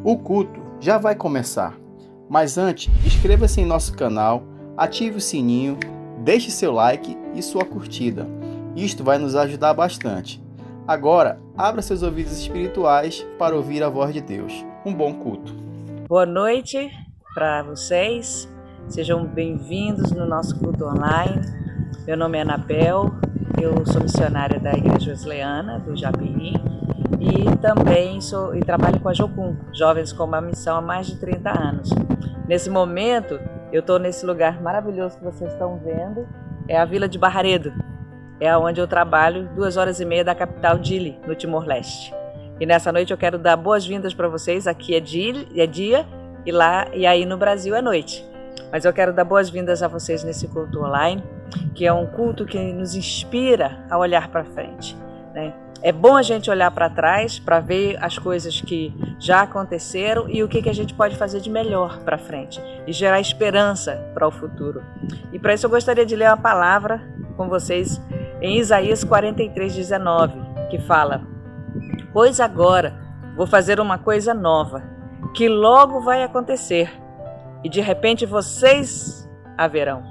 O culto já vai começar, mas antes, inscreva-se em nosso canal, ative o sininho, deixe seu like e sua curtida. Isto vai nos ajudar bastante. Agora, abra seus ouvidos espirituais para ouvir a voz de Deus. Um bom culto. Boa noite para vocês, sejam bem-vindos no nosso culto online. Meu nome é Anabel, eu sou missionária da Igreja Wesleyana do Japeri e também trabalho com a Jocum, Jovens com uma Missão há mais de 30 anos. Nesse momento, eu estou nesse lugar maravilhoso que vocês estão vendo, é a Vila de Barreiro, é onde eu trabalho 2h30 da capital Dili, no Timor-Leste. E nessa noite eu quero dar boas-vindas para vocês, aqui é dia e aí no Brasil é noite. Mas eu quero dar boas-vindas a vocês nesse culto online, que é um culto que nos inspira a olhar para frente, né? É bom a gente olhar para trás para ver as coisas que já aconteceram e o que a gente pode fazer de melhor para frente e gerar esperança para o futuro. E para isso eu gostaria de ler uma palavra com vocês em Isaías 43:19, que fala: "Pois agora vou fazer uma coisa nova, que logo vai acontecer, e de repente vocês a verão.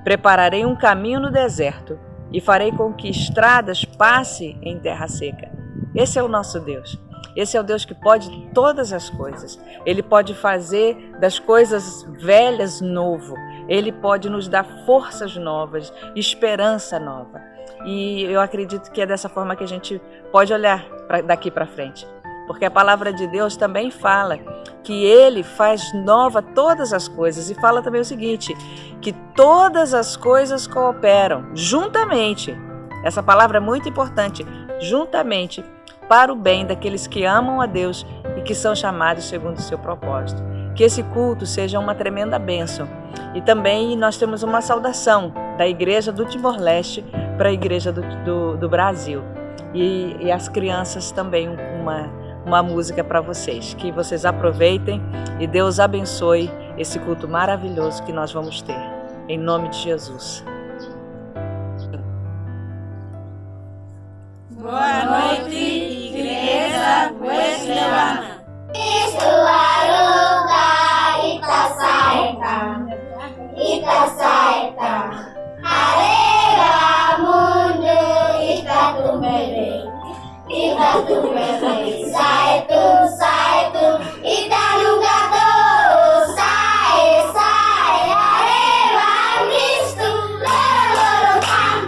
Prepararei um caminho no deserto e farei com que estradas passem em terra seca." Esse é o nosso Deus. Esse é o Deus que pode todas as coisas. Ele pode fazer das coisas velhas novo. Ele pode nos dar forças novas, esperança nova. E eu acredito que é dessa forma que a gente pode olhar daqui para frente. Porque a palavra de Deus também fala que Ele faz nova todas as coisas. E fala também o seguinte, que todas as coisas cooperam juntamente. Essa palavra é muito importante. Juntamente para o bem daqueles que amam a Deus e que são chamados segundo o seu propósito. Que esse culto seja uma tremenda bênção. E também nós temos uma saudação da Igreja do Timor-Leste para a Igreja do Brasil. E as crianças também uma música para vocês. Que vocês aproveitem e Deus abençoe esse culto maravilhoso que nós vamos ter. Em nome de Jesus. Boa noite, Igreja Wesleyana. Ita saeta, arera mundo, ita tumere, saitu, ita lugado, sai, arera misto, lororotam.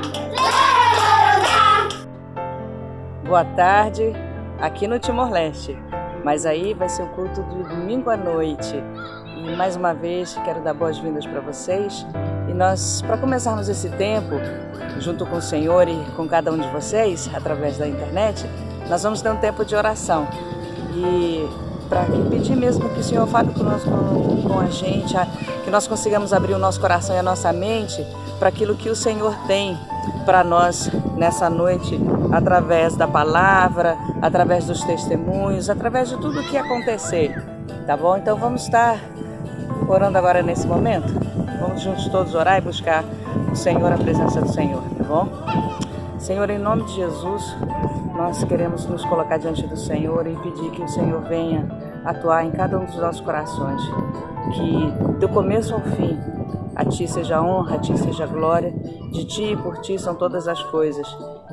Boa tarde, aqui no Timor-Leste. Mas aí vai ser o culto de domingo à noite. E mais uma vez quero dar boas-vindas para vocês. E nós, para começarmos esse tempo, junto com o Senhor e com cada um de vocês, através da internet, nós vamos ter um tempo de oração. E para pedir mesmo que o Senhor fale conosco, com a gente, que nós consigamos abrir o nosso coração e a nossa mente para aquilo que o Senhor tem para nós nessa noite, através da palavra, através dos testemunhos, através de tudo o que acontecer, tá bom? Então vamos estar orando agora nesse momento. Vamos juntos todos orar e buscar o Senhor, a presença do Senhor, tá bom? Senhor, em nome de Jesus, nós queremos nos colocar diante do Senhor e pedir que o Senhor venha atuar em cada um dos nossos corações, que do começo ao fim, a Ti seja a honra, a Ti seja a glória, de Ti e por Ti são todas as coisas.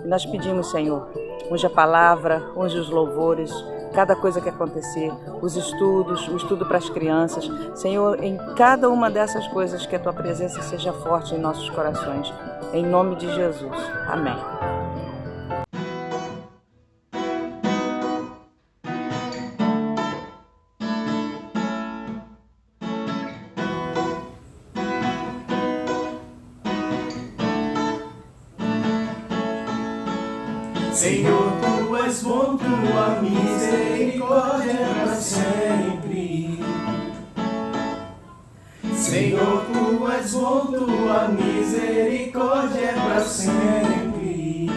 E nós pedimos, Senhor, unge a palavra, unge os louvores, cada coisa que acontecer, os estudos, o estudo para as crianças. Senhor, em cada uma dessas coisas que a Tua presença seja forte em nossos corações. Em nome de Jesus. Amém. Senhor, Tu és bom, Tua misericórdia é para sempre. Senhor, Tu és bom, Tua misericórdia é para sempre.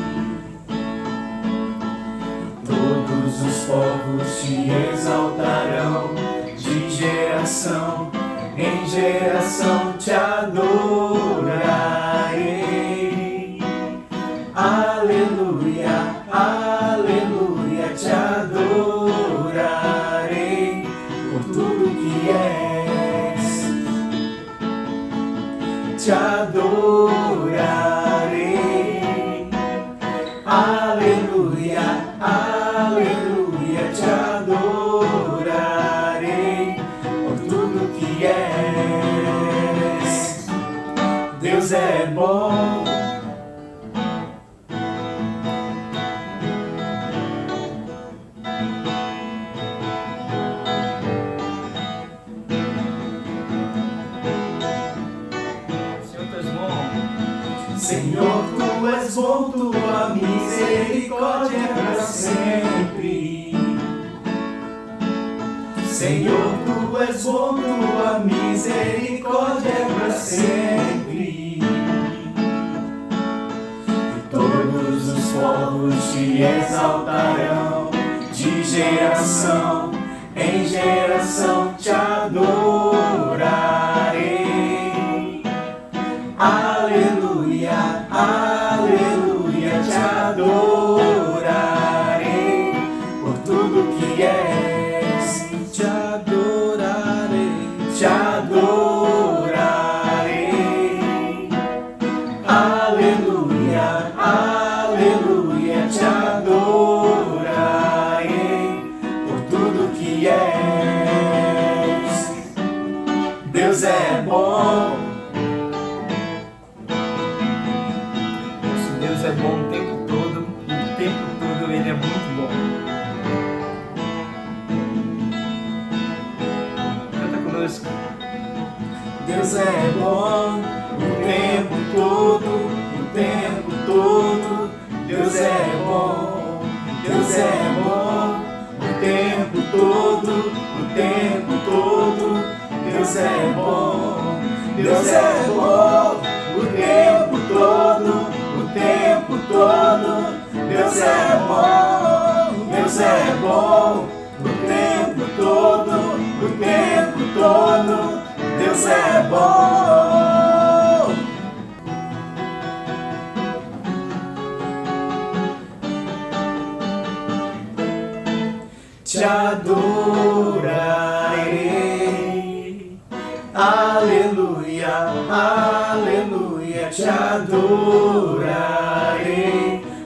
Todos os povos Te exaltarão, de geração em geração Te adorarei. Aleluia, aleluia, Te adorarei. te adorarei. Aleluia, aleluia, te adorarei por tudo que és. Deus é bom. Senhor, tu és bom, tua misericórdia é para sempre. Senhor, tu és bom, tua misericórdia é para sempre. E todos os povos te exaltarão, de geração em geração te adorarei. Aleluia, aleluia, te adorarei por tudo que és. Te adorarei, te adorarei. Aleluia, aleluia, te adorarei por tudo que és. Deus é bom. Deus é bom o tempo todo, e o tempo todo Ele é muito bom. Canta conosco. Deus é bom o tempo todo, o tempo todo. Deus é bom, Deus é bom o tempo todo, o tempo todo. Deus é bom, Deus é bom o tempo todo, o tempo todo. Deus é bom, Deus é bom o tempo todo, o tempo todo. Deus é bom. Te adorarei. Aleluia, aleluia, te adorarei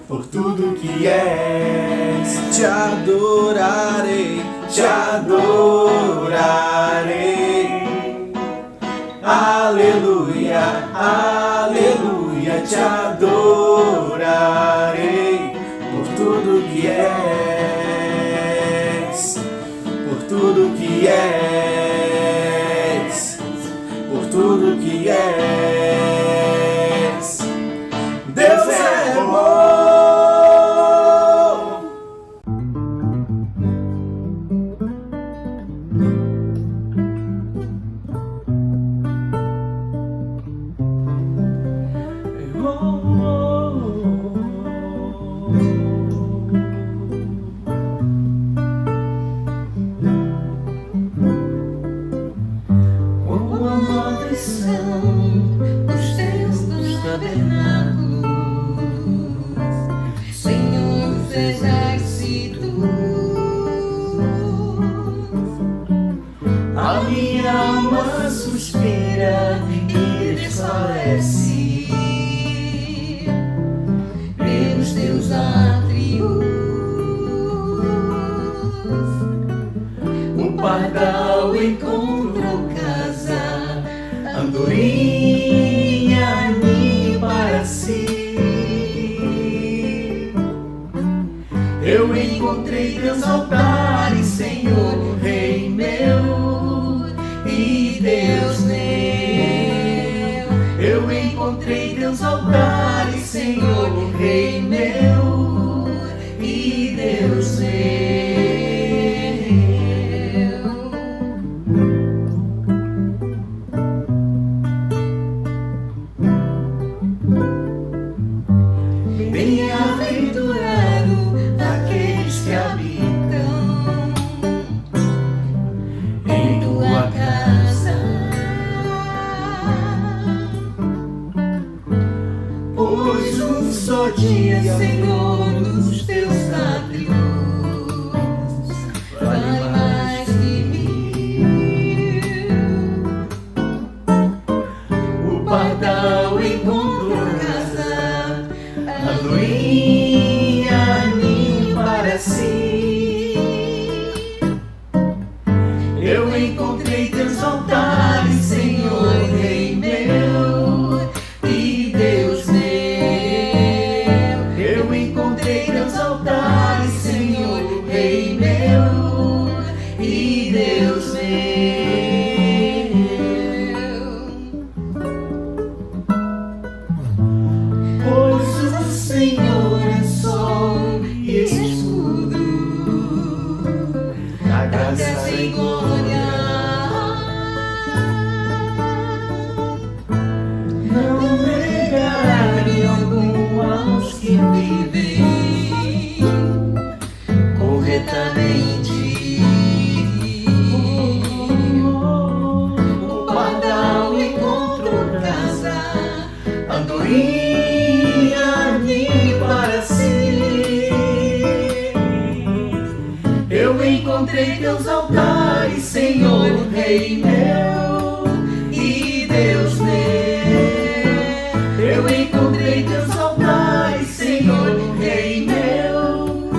por tudo que és. Te adorarei, te adorarei. Aleluia, aleluia, te adorarei por tudo que és. Por tudo que és. Por tudo que és. Deus é bom. Quão amáveis são os teus tabernáculos, Senhor dos exércitos. A minha alma suspira e desfalece Pelos teus átrios, o pardal encontrou casa, andorinha ninho para si. Eu encontrei teus altares, Senhor, Rei meu e Deus meu. Eu encontrei teus altares, Senhor, Rei meu e Deus meu. Bem-aventurado aqueles que habitam em tua casa, pois um só dia, Senhor, nos teus átrios vale mais que 1000. O pardal Eu encontrei teus altares, Senhor, Rei meu e Deus meu. Eu encontrei teus altares, Senhor, Rei meu e Deus meu. Pois o Senhor é sol e escudo, a graça e glória. Não negarei algum aos que vivem corretamente. O pardal encontrou casa, andorinha ninho para si. Eu encontrei teus altares, Senhor, Rei meu e Deus meu. Eu encontrei teus altares, Senhor, Rei meu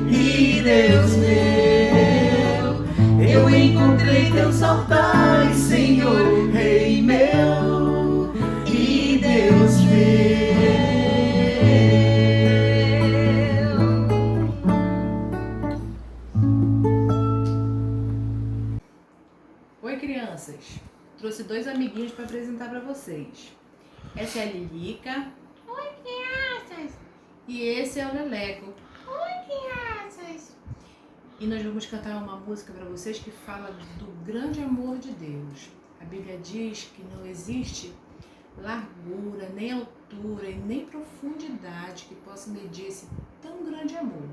e Deus meu. Eu encontrei teus altares, Senhor, Rei meu e Deus meu. Oi, crianças! Trouxe dois amiguinhos para apresentar para vocês. Essa é a Lilica. Oi, crianças! E esse é o Leleco. Oi, crianças! E nós vamos cantar uma música para vocês que fala do grande amor de Deus. A Bíblia diz que não existe largura, nem altura e nem profundidade que possa medir esse tão grande amor.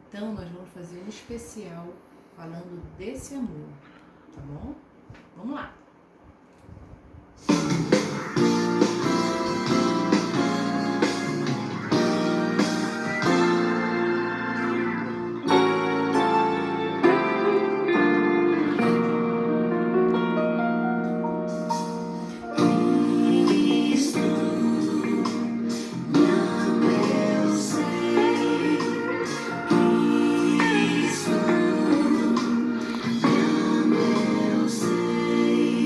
Então nós vamos fazer um especial falando desse amor, tá bom? Vamos lá! Eu sei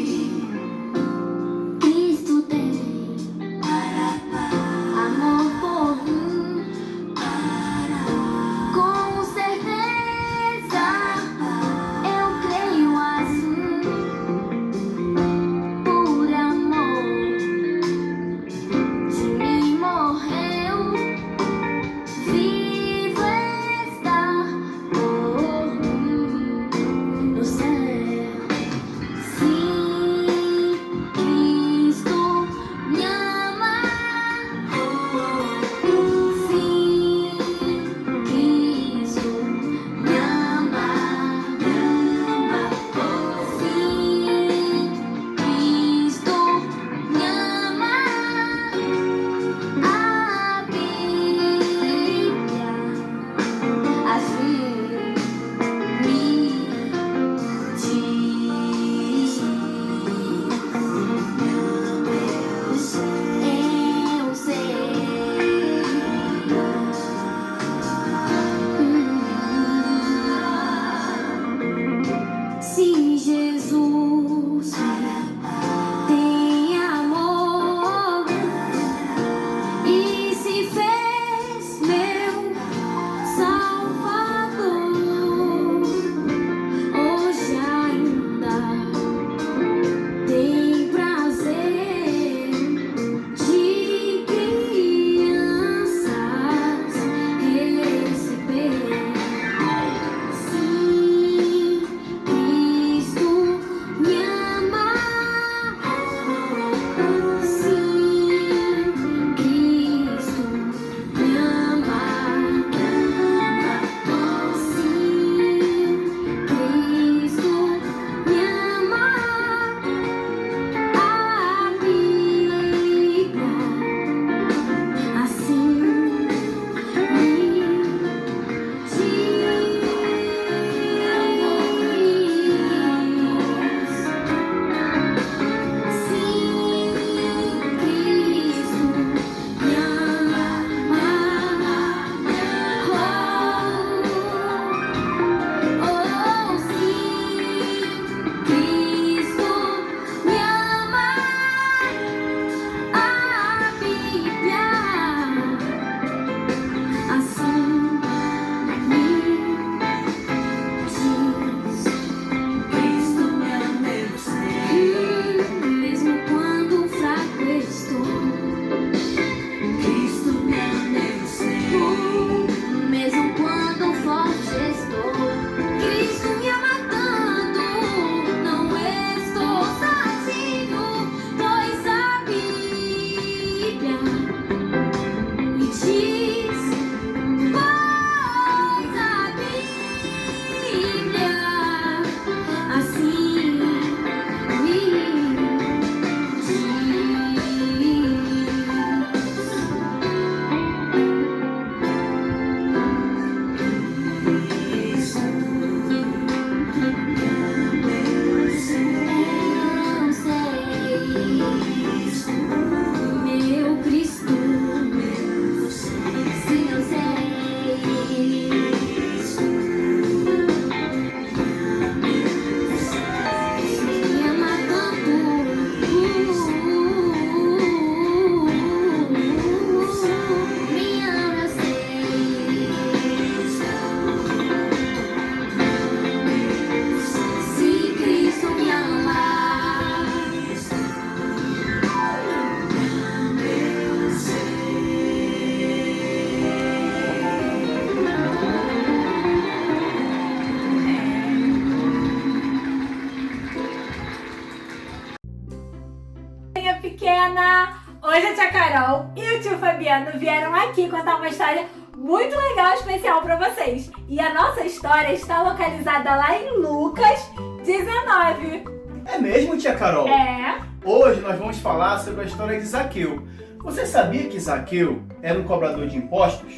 galerinha pequena! Hoje a tia Carol e o tio Fabiano vieram aqui contar uma história muito legal e especial para vocês. E a nossa história está localizada lá em Lucas 19. É mesmo, tia Carol? É. Hoje nós vamos falar sobre a história de Zaqueu. Você sabia que Zaqueu era um cobrador de impostos?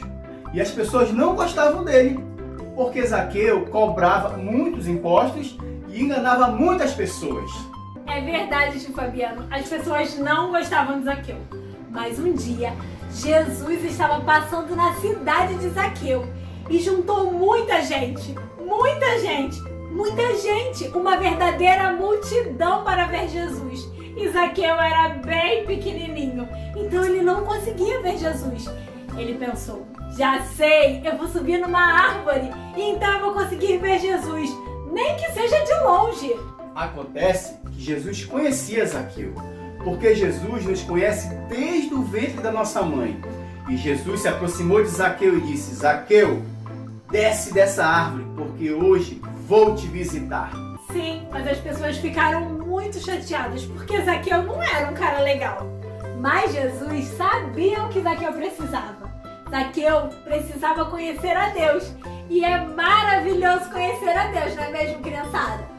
E as pessoas não gostavam dele, porque Zaqueu cobrava muitos impostos e enganava muitas pessoas. É verdade, tio Fabiano. As pessoas não gostavam de Zaqueu. Mas um dia, Jesus estava passando na cidade de Zaqueu e juntou muita gente, uma verdadeira multidão para ver Jesus. E Zaqueu era bem pequenininho, então ele não conseguia ver Jesus. Ele pensou, já sei, eu vou subir numa árvore e então eu vou conseguir ver Jesus, nem que seja de longe. Acontece que Jesus conhecia Zaqueu, porque Jesus nos conhece desde o ventre da nossa mãe. E Jesus se aproximou de Zaqueu e disse, Zaqueu, desce dessa árvore, porque hoje vou te visitar. Sim, mas as pessoas ficaram muito chateadas, porque Zaqueu não era um cara legal. Mas Jesus sabia o que Zaqueu precisava. Zaqueu precisava conhecer a Deus. E é maravilhoso conhecer a Deus, não é mesmo, criançada?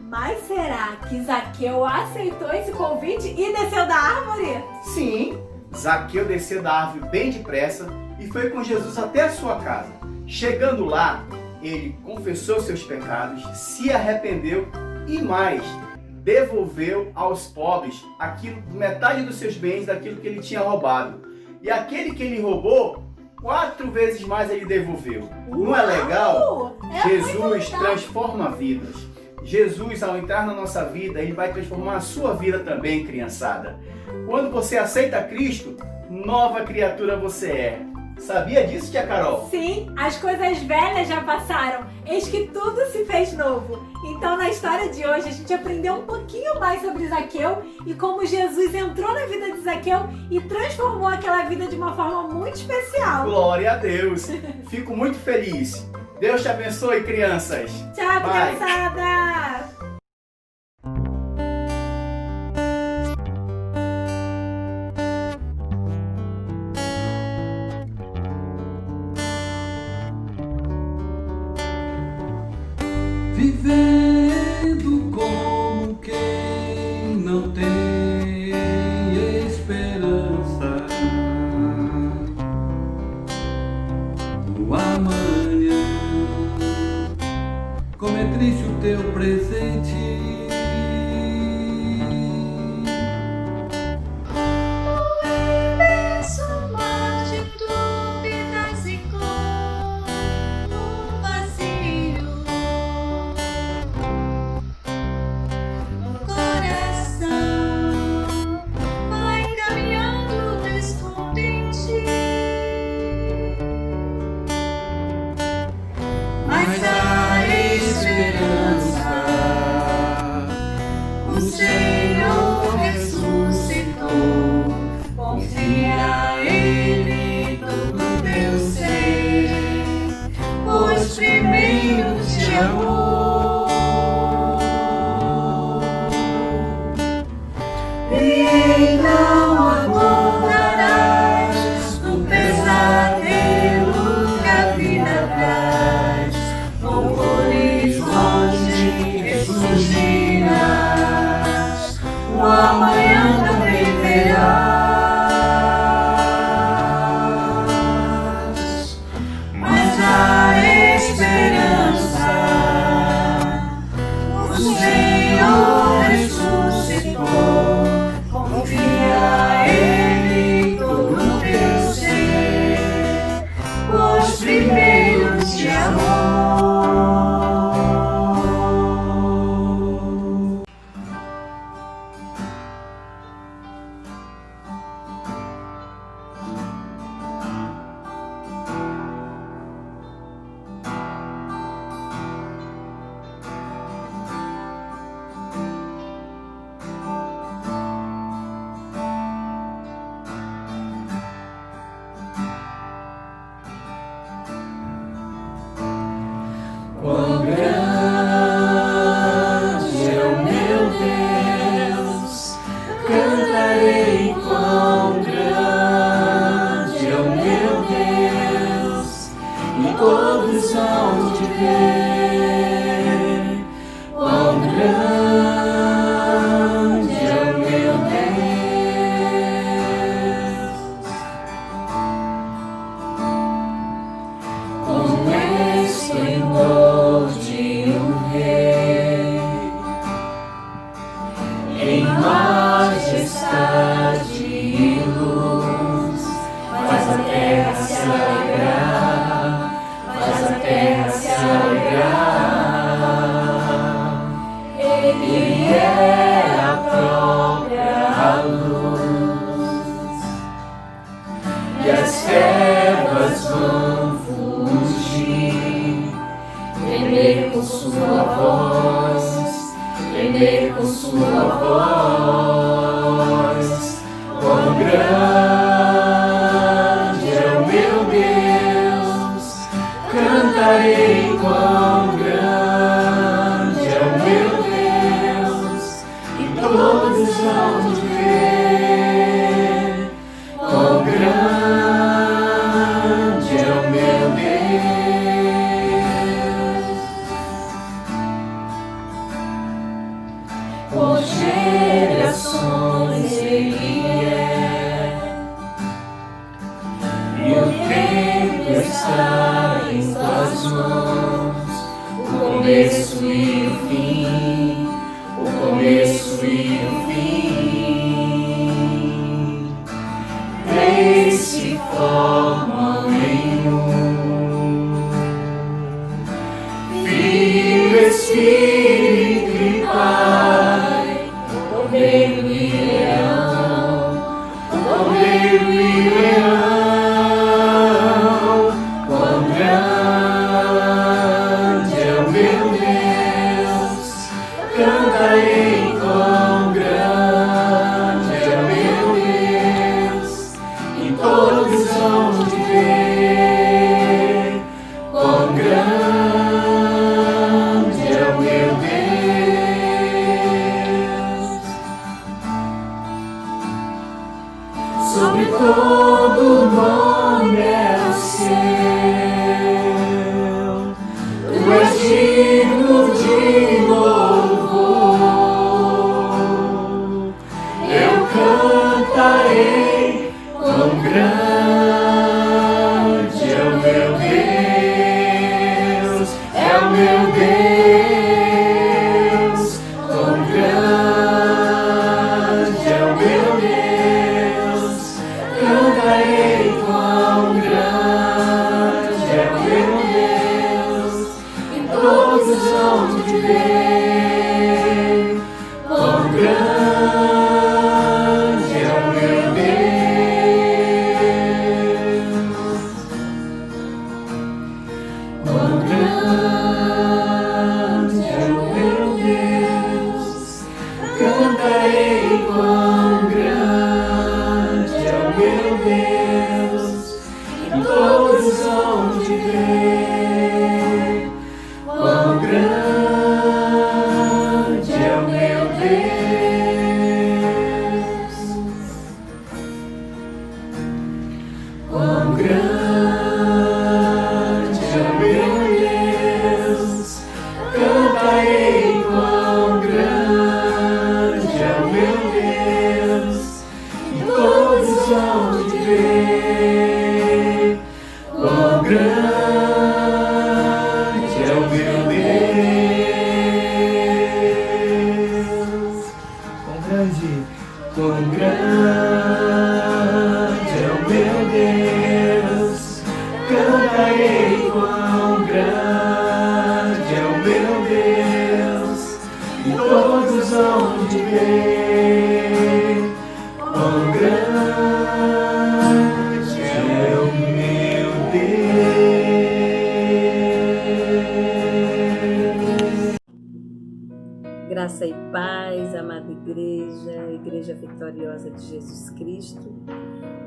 Mas será que Zaqueu aceitou esse convite e desceu da árvore? Sim, Zaqueu desceu da árvore bem depressa e foi com Jesus até a sua casa. Chegando lá, ele confessou seus pecados, se arrependeu e mais, devolveu aos pobres metade dos seus bens daquilo que ele tinha roubado. E aquele que ele roubou, 4 vezes mais ele devolveu. Não é legal? Jesus transforma vidas. Jesus, ao entrar na nossa vida, ele vai transformar a sua vida também, criançada. Quando você aceita Cristo, nova criatura você é. Sabia disso, tia Carol? Sim, as coisas velhas já passaram, eis que tudo se fez novo. Então, na história de hoje, a gente aprendeu um pouquinho mais sobre Zaqueu e como Jesus entrou na vida de Zaqueu e transformou aquela vida de uma forma muito especial. Glória a Deus! Fico muito feliz. Deus te abençoe, crianças. Tchau, Bye. criançada! Vivendo como quem não tem esperança. O amanhã, como é triste o teu presente. Mas a esperança, o Senhor ressuscitou. Confia Ele todo teu ser, pois primeiro te amou. E então acordarás do pesadelo que a vida traz. Com cores longe ressurgirás, o amanhã também verás. Mas a esperança, o Senhor ressuscitou. Confia Ele todo teu ser, pois primeiro te amou. Ele é a própria luz, e as trevas vão fugir. Tremer com sua voz, tremer com sua voz. Quão grande é o meu Deus, cantarei quão grande é o meu Deus, e todos vão te ver. Quão grande é o meu Deus. Por gerações Ele é, e o tempo está em tuas mãos. O começo e o fim, o começo e o fim, três se formam em um. Filho, Espírito e Pai, o Cordeiro e Leão, o Cordeiro e Leão. Quão grande é o meu Deus, cantarei quão grande é o meu Deus, e todos vão te ver. Quão grande é o meu Deus. Sobre todo nome é o seu, tu és digno de louvor. Eu cantarei quão grande é o meu Deus, é o meu Deus. Quão grande é o meu Deus, cantarei quão grande é o meu Deus, e todos vão te ver. Quão grande é o meu Deus, quão grande é o meu Deus, cantarei quão grande é o meu Deus, e todos vão te ver. Quão grande é o meu Deus, quão grande é o meu Deus, cantarei quão grande é o meu Deus, e todos vão te ver. Quão grande é o meu Deus, quão grande é o meu Deus, cantarei quão grande é o meu Deus, e todos vão te ver. Quão grande é o meu Deus. Graça e paz, amada igreja, Igreja Vitoriosa de Jesus Cristo.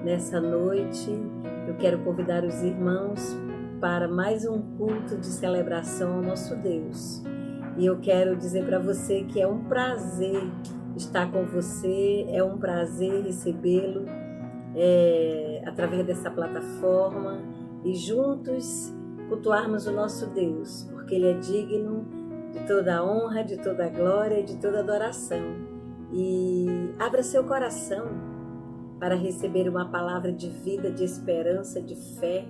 Nessa noite, eu quero convidar os irmãos para mais um culto de celebração ao nosso Deus. E eu quero dizer para você que é um prazer estar com você, é um prazer recebê-lo através dessa plataforma e juntos cultuarmos o nosso Deus, porque Ele é digno de toda a honra, de toda a glória e de toda a adoração. E abra seu coração para receber uma palavra de vida, de esperança, de fé,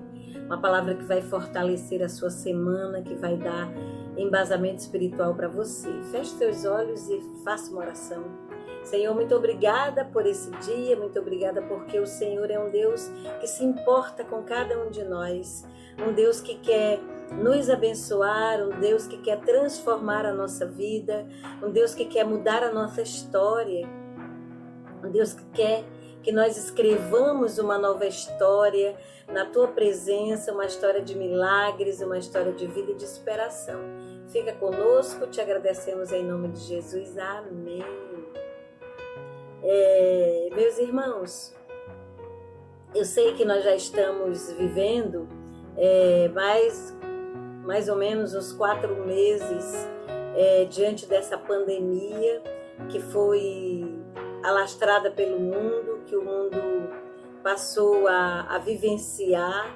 uma palavra que vai fortalecer a sua semana, que vai dar embasamento espiritual para você. Feche seus olhos e faça uma oração. Senhor, muito obrigada por esse dia, muito obrigada porque o Senhor é um Deus que se importa com cada um de nós, um Deus que quer nos abençoar, um Deus que quer transformar a nossa vida, um Deus que quer mudar a nossa história, um Deus que quer que nós escrevamos uma nova história na Tua presença, uma história de milagres, uma história de vida e de superação. Fica conosco, te agradecemos em nome de Jesus. Amém. Meus irmãos, eu sei que nós já estamos vivendo mais ou menos uns 4 meses diante dessa pandemia que foi alastrada pelo mundo, que o mundo passou a vivenciar,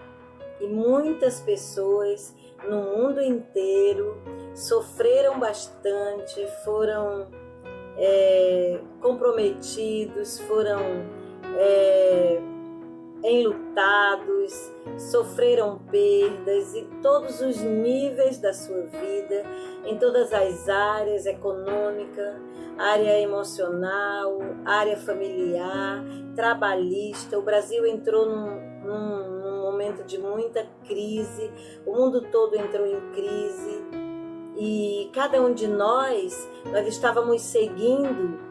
e muitas pessoas no mundo inteiro sofreram bastante, foram comprometidos, foram enlutados, sofreram perdas em todos os níveis da sua vida, em todas as áreas, econômica, área emocional, área familiar, trabalhista. O Brasil entrou num momento de muita crise, o mundo todo entrou em crise, e cada um de nós estávamos seguindo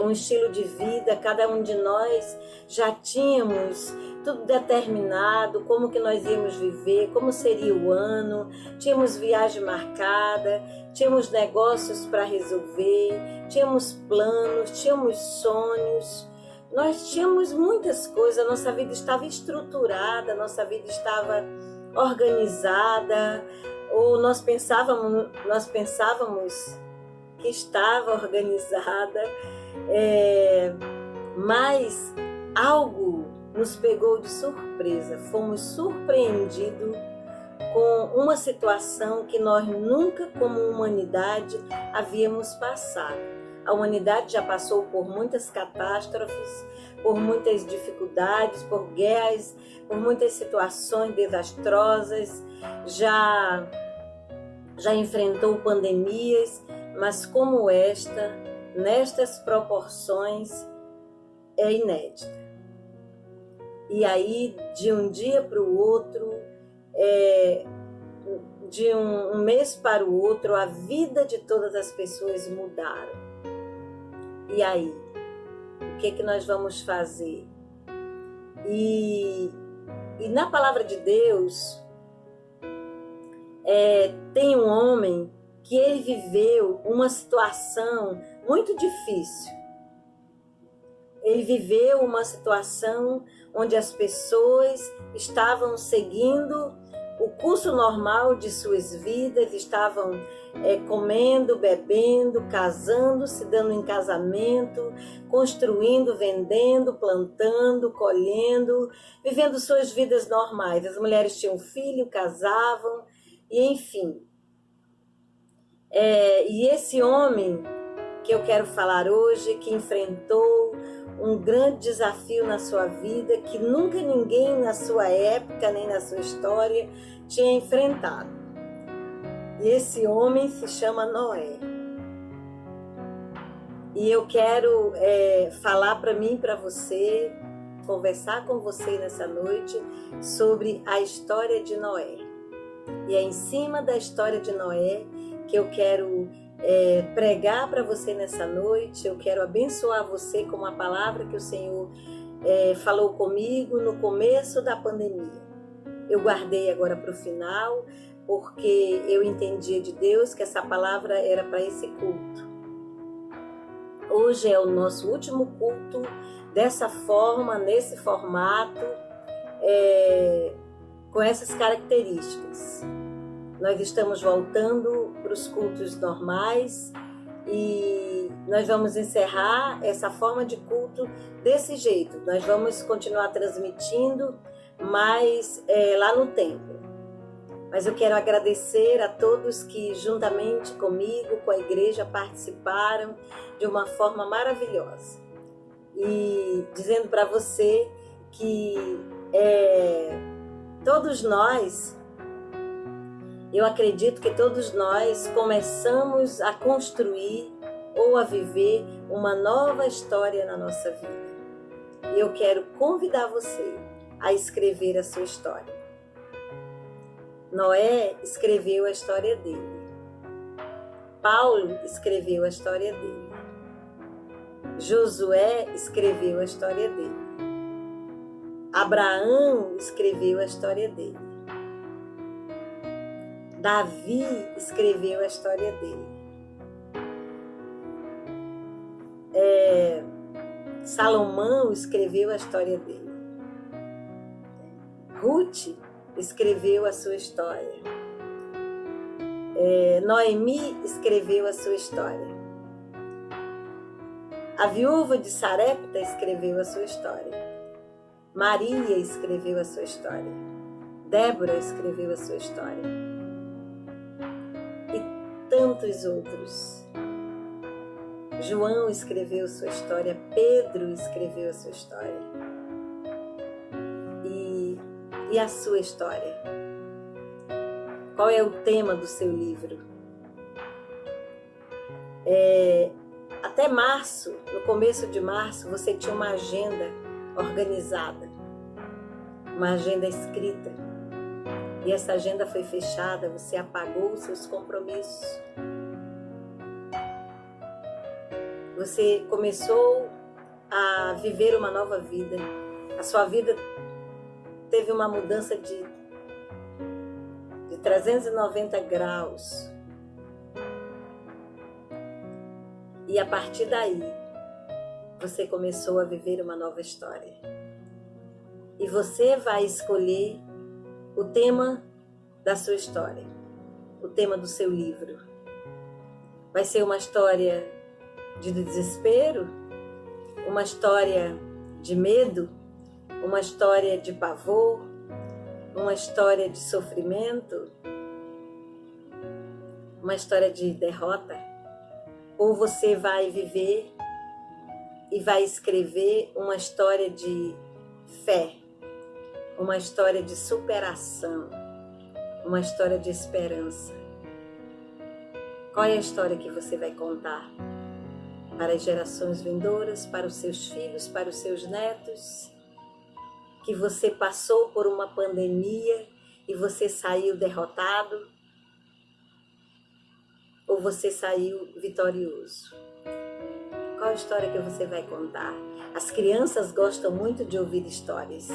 um estilo de vida, cada um de nós já tínhamos tudo determinado, como que nós íamos viver, como seria o ano, tínhamos viagem marcada, tínhamos negócios para resolver, tínhamos planos, tínhamos sonhos, nós tínhamos muitas coisas, a nossa vida estava estruturada, a nossa vida estava organizada, ou nós pensávamos que estava organizada, mas algo nos pegou de surpresa. Fomos surpreendidos com uma situação que nós nunca, como humanidade, havíamos passado. A humanidade já passou por muitas catástrofes, por muitas dificuldades, por guerras, por muitas situações desastrosas, já enfrentou pandemias, mas como esta, nestas proporções, é inédita. E aí, de um dia para o outro, de um mês para o outro, a vida de todas as pessoas mudaram. E aí, o que nós vamos fazer? E na palavra de Deus, tem um homem que ele viveu uma situação muito difícil. Ele viveu uma situação onde as pessoas estavam seguindo o curso normal de suas vidas, estavam comendo, bebendo, casando, se dando em casamento, construindo, vendendo, plantando, colhendo, vivendo suas vidas normais. As mulheres tinham filho, casavam, e enfim. E esse homem que eu quero falar hoje, que enfrentou um grande desafio na sua vida, que nunca ninguém na sua época, nem na sua história, tinha enfrentado. E esse homem se chama Noé. E eu quero falar para mim e para você, conversar com você nessa noite sobre a história de Noé. E é em cima da história de Noé que eu quero pregar para você nessa noite. Eu quero abençoar você com uma palavra que o Senhor falou comigo no começo da pandemia. Eu guardei agora para o final, porque eu entendi de Deus que essa palavra era para esse culto. Hoje é o nosso último culto dessa forma, nesse formato, com essas características. Nós estamos voltando para os cultos normais e nós vamos encerrar essa forma de culto desse jeito. Nós vamos continuar transmitindo, mas lá no templo. Mas eu quero agradecer a todos que juntamente comigo, com a igreja, participaram de uma forma maravilhosa. E dizendo para você que todos nós, eu acredito que todos nós começamos a construir ou a viver uma nova história na nossa vida. E eu quero convidar você a escrever a sua história. Noé escreveu a história dele. Paulo escreveu a história dele. Josué escreveu a história dele. Abraão escreveu a história dele. Davi escreveu a história dele. Salomão escreveu a história dele. Ruth escreveu a sua história. Noemi escreveu a sua história. A viúva de Sarepta escreveu a sua história. Maria escreveu a sua história. Débora escreveu a sua história. E tantos outros. João escreveu sua história. Pedro escreveu a sua história. E a sua história? Qual é o tema do seu livro? Até março, no começo de março, você tinha uma agenda organizada, uma agenda escrita. E essa agenda foi fechada, você apagou os seus compromissos. Você começou a viver uma nova vida. A sua vida teve uma mudança de 390 graus. E a partir daí, você começou a viver uma nova história. E você vai escolher o tema da sua história, o tema do seu livro. Vai ser uma história de desespero, uma história de medo, uma história de pavor, uma história de sofrimento, uma história de derrota? Ou você vai viver e vai escrever uma história de fé, uma história de superação, uma história de esperança? Qual é a história que você vai contar para as gerações vindouras, para os seus filhos, para os seus netos? Que você passou por uma pandemia e você saiu derrotado? Ou você saiu vitorioso? Qual a história que você vai contar? As crianças gostam muito de ouvir histórias.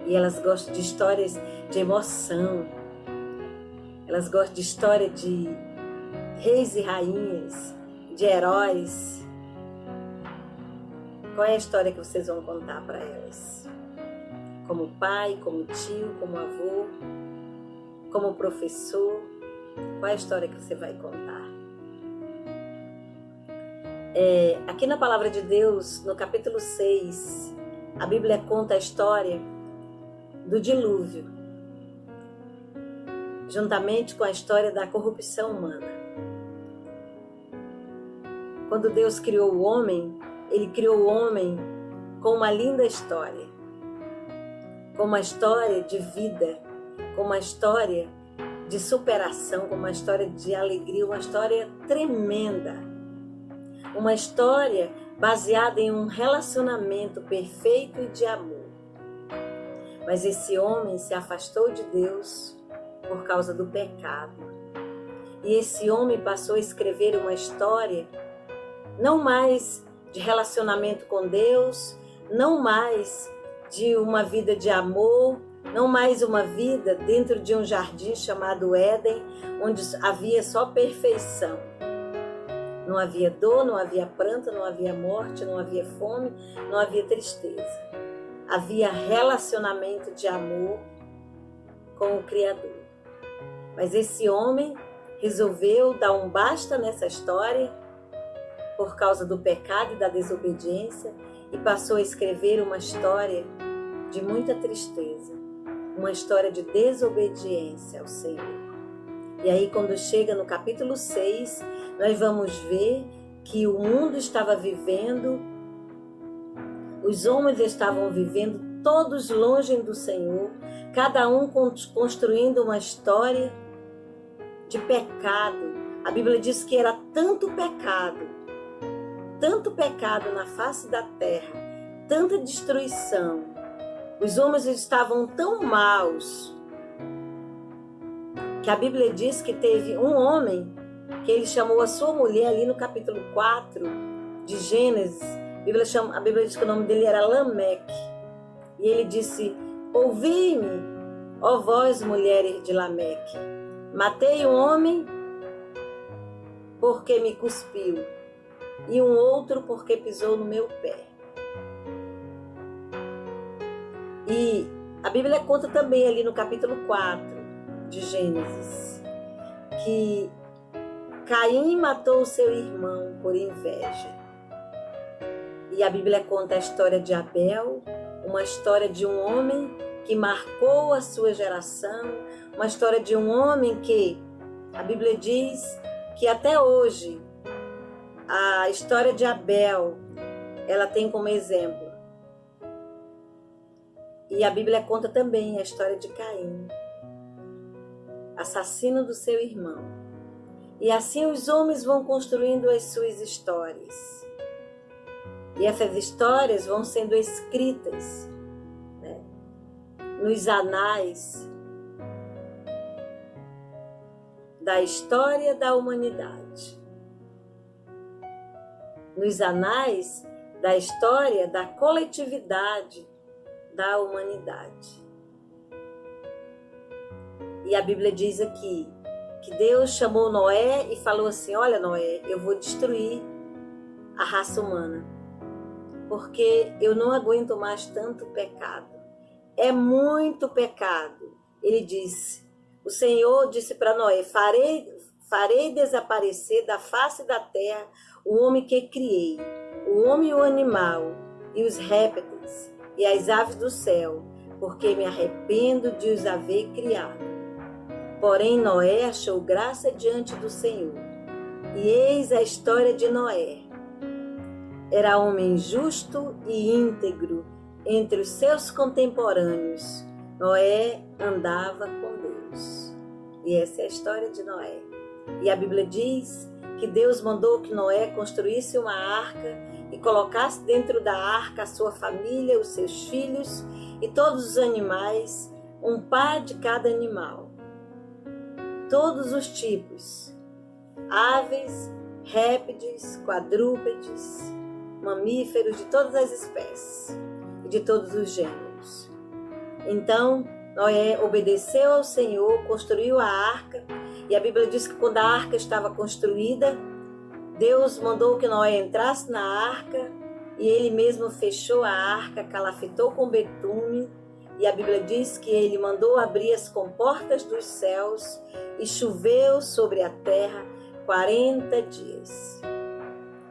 E elas gostam de histórias de emoção. Elas gostam de história de reis e rainhas, de heróis. Qual é a história que vocês vão contar para elas? Como pai, como tio, como avô, como professor? Qual é a história que você vai contar? Aqui na Palavra de Deus, no capítulo 6, a Bíblia conta a história do dilúvio, juntamente com a história da corrupção humana. Quando Deus criou o homem, Ele criou o homem com uma linda história, com uma história de vida, com uma história de superação, com uma história de alegria, uma história tremenda. Uma história baseada em um relacionamento perfeito e de amor. Mas esse homem se afastou de Deus por causa do pecado. E esse homem passou a escrever uma história não mais de relacionamento com Deus, não mais de uma vida de amor, não mais uma vida dentro de um jardim chamado Éden, onde havia só perfeição. Não havia dor, não havia pranto, não havia morte, não havia fome, não havia tristeza. Havia relacionamento de amor com o Criador. Mas esse homem resolveu dar um basta nessa história por causa do pecado e da desobediência e passou a escrever uma história de muita tristeza, uma história de desobediência ao Senhor. E aí, quando chega no capítulo 6, nós vamos ver que o mundo estava vivendo, os homens estavam vivendo todos longe do Senhor, cada um construindo uma história de pecado. A Bíblia diz que era tanto pecado na face da terra, tanta destruição. Os homens estavam tão maus que a Bíblia diz que teve um homem que ele chamou a sua mulher ali no capítulo 4 de Gênesis. A Bíblia diz que o nome dele era Lameque. E ele disse: ouvi-me, ó vós, mulheres de Lameque. Matei um homem porque me cuspiu, e um outro porque pisou no meu pé. E a Bíblia conta também ali no capítulo 4 de Gênesis que Caim matou o seu irmão por inveja. E a Bíblia conta a história de Abel, uma história de um homem que marcou a sua geração, uma história de um homem que a Bíblia diz que até hoje a história de Abel ela tem como exemplo. E a Bíblia conta também a história de Caim, assassino do seu irmão. E assim os homens vão construindo as suas histórias. E essas histórias vão sendo escritas, né, nos anais da história da humanidade. Nos anais da história da coletividade da humanidade. E a Bíblia diz aqui que Deus chamou Noé e falou assim: olha, Noé, eu vou destruir a raça humana, porque eu não aguento mais tanto pecado. É muito pecado. Ele disse, o Senhor disse para Noé: farei desaparecer da face da terra o homem que criei, o homem e o animal, e os répteis, e as aves do céu, porque me arrependo de os haver criado. Porém Noé achou graça diante do Senhor. E eis a história de Noé. Era homem justo e íntegro entre os seus contemporâneos. Noé andava com Deus. E essa é a história de Noé. E a Bíblia diz que Deus mandou que Noé construísse uma arca e colocasse dentro da arca a sua família, os seus filhos e todos os animais, um par de cada animal. Todos os tipos, aves, répteis, quadrúpedes, mamíferos de todas as espécies e de todos os gêneros. Então, Noé obedeceu ao Senhor, construiu a arca, e a Bíblia diz que quando a arca estava construída, Deus mandou que Noé entrasse na arca e ele mesmo fechou a arca, calafetou com betume, e a Bíblia diz que ele mandou abrir as comportas dos céus e choveu sobre a terra 40 dias.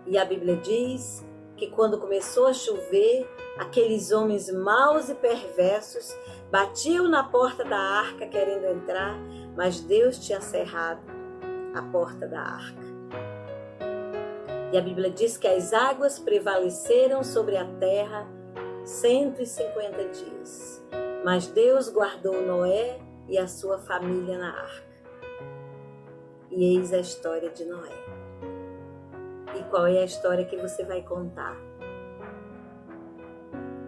E a Bíblia diz que quando começou a chover, aqueles homens maus e perversos batiam na porta da arca querendo entrar, mas Deus tinha cerrado a porta da arca. E a Bíblia diz que as águas prevaleceram sobre a terra 150 dias. Mas Deus guardou Noé e a sua família na arca. E eis a história de Noé. E qual é a história que você vai contar?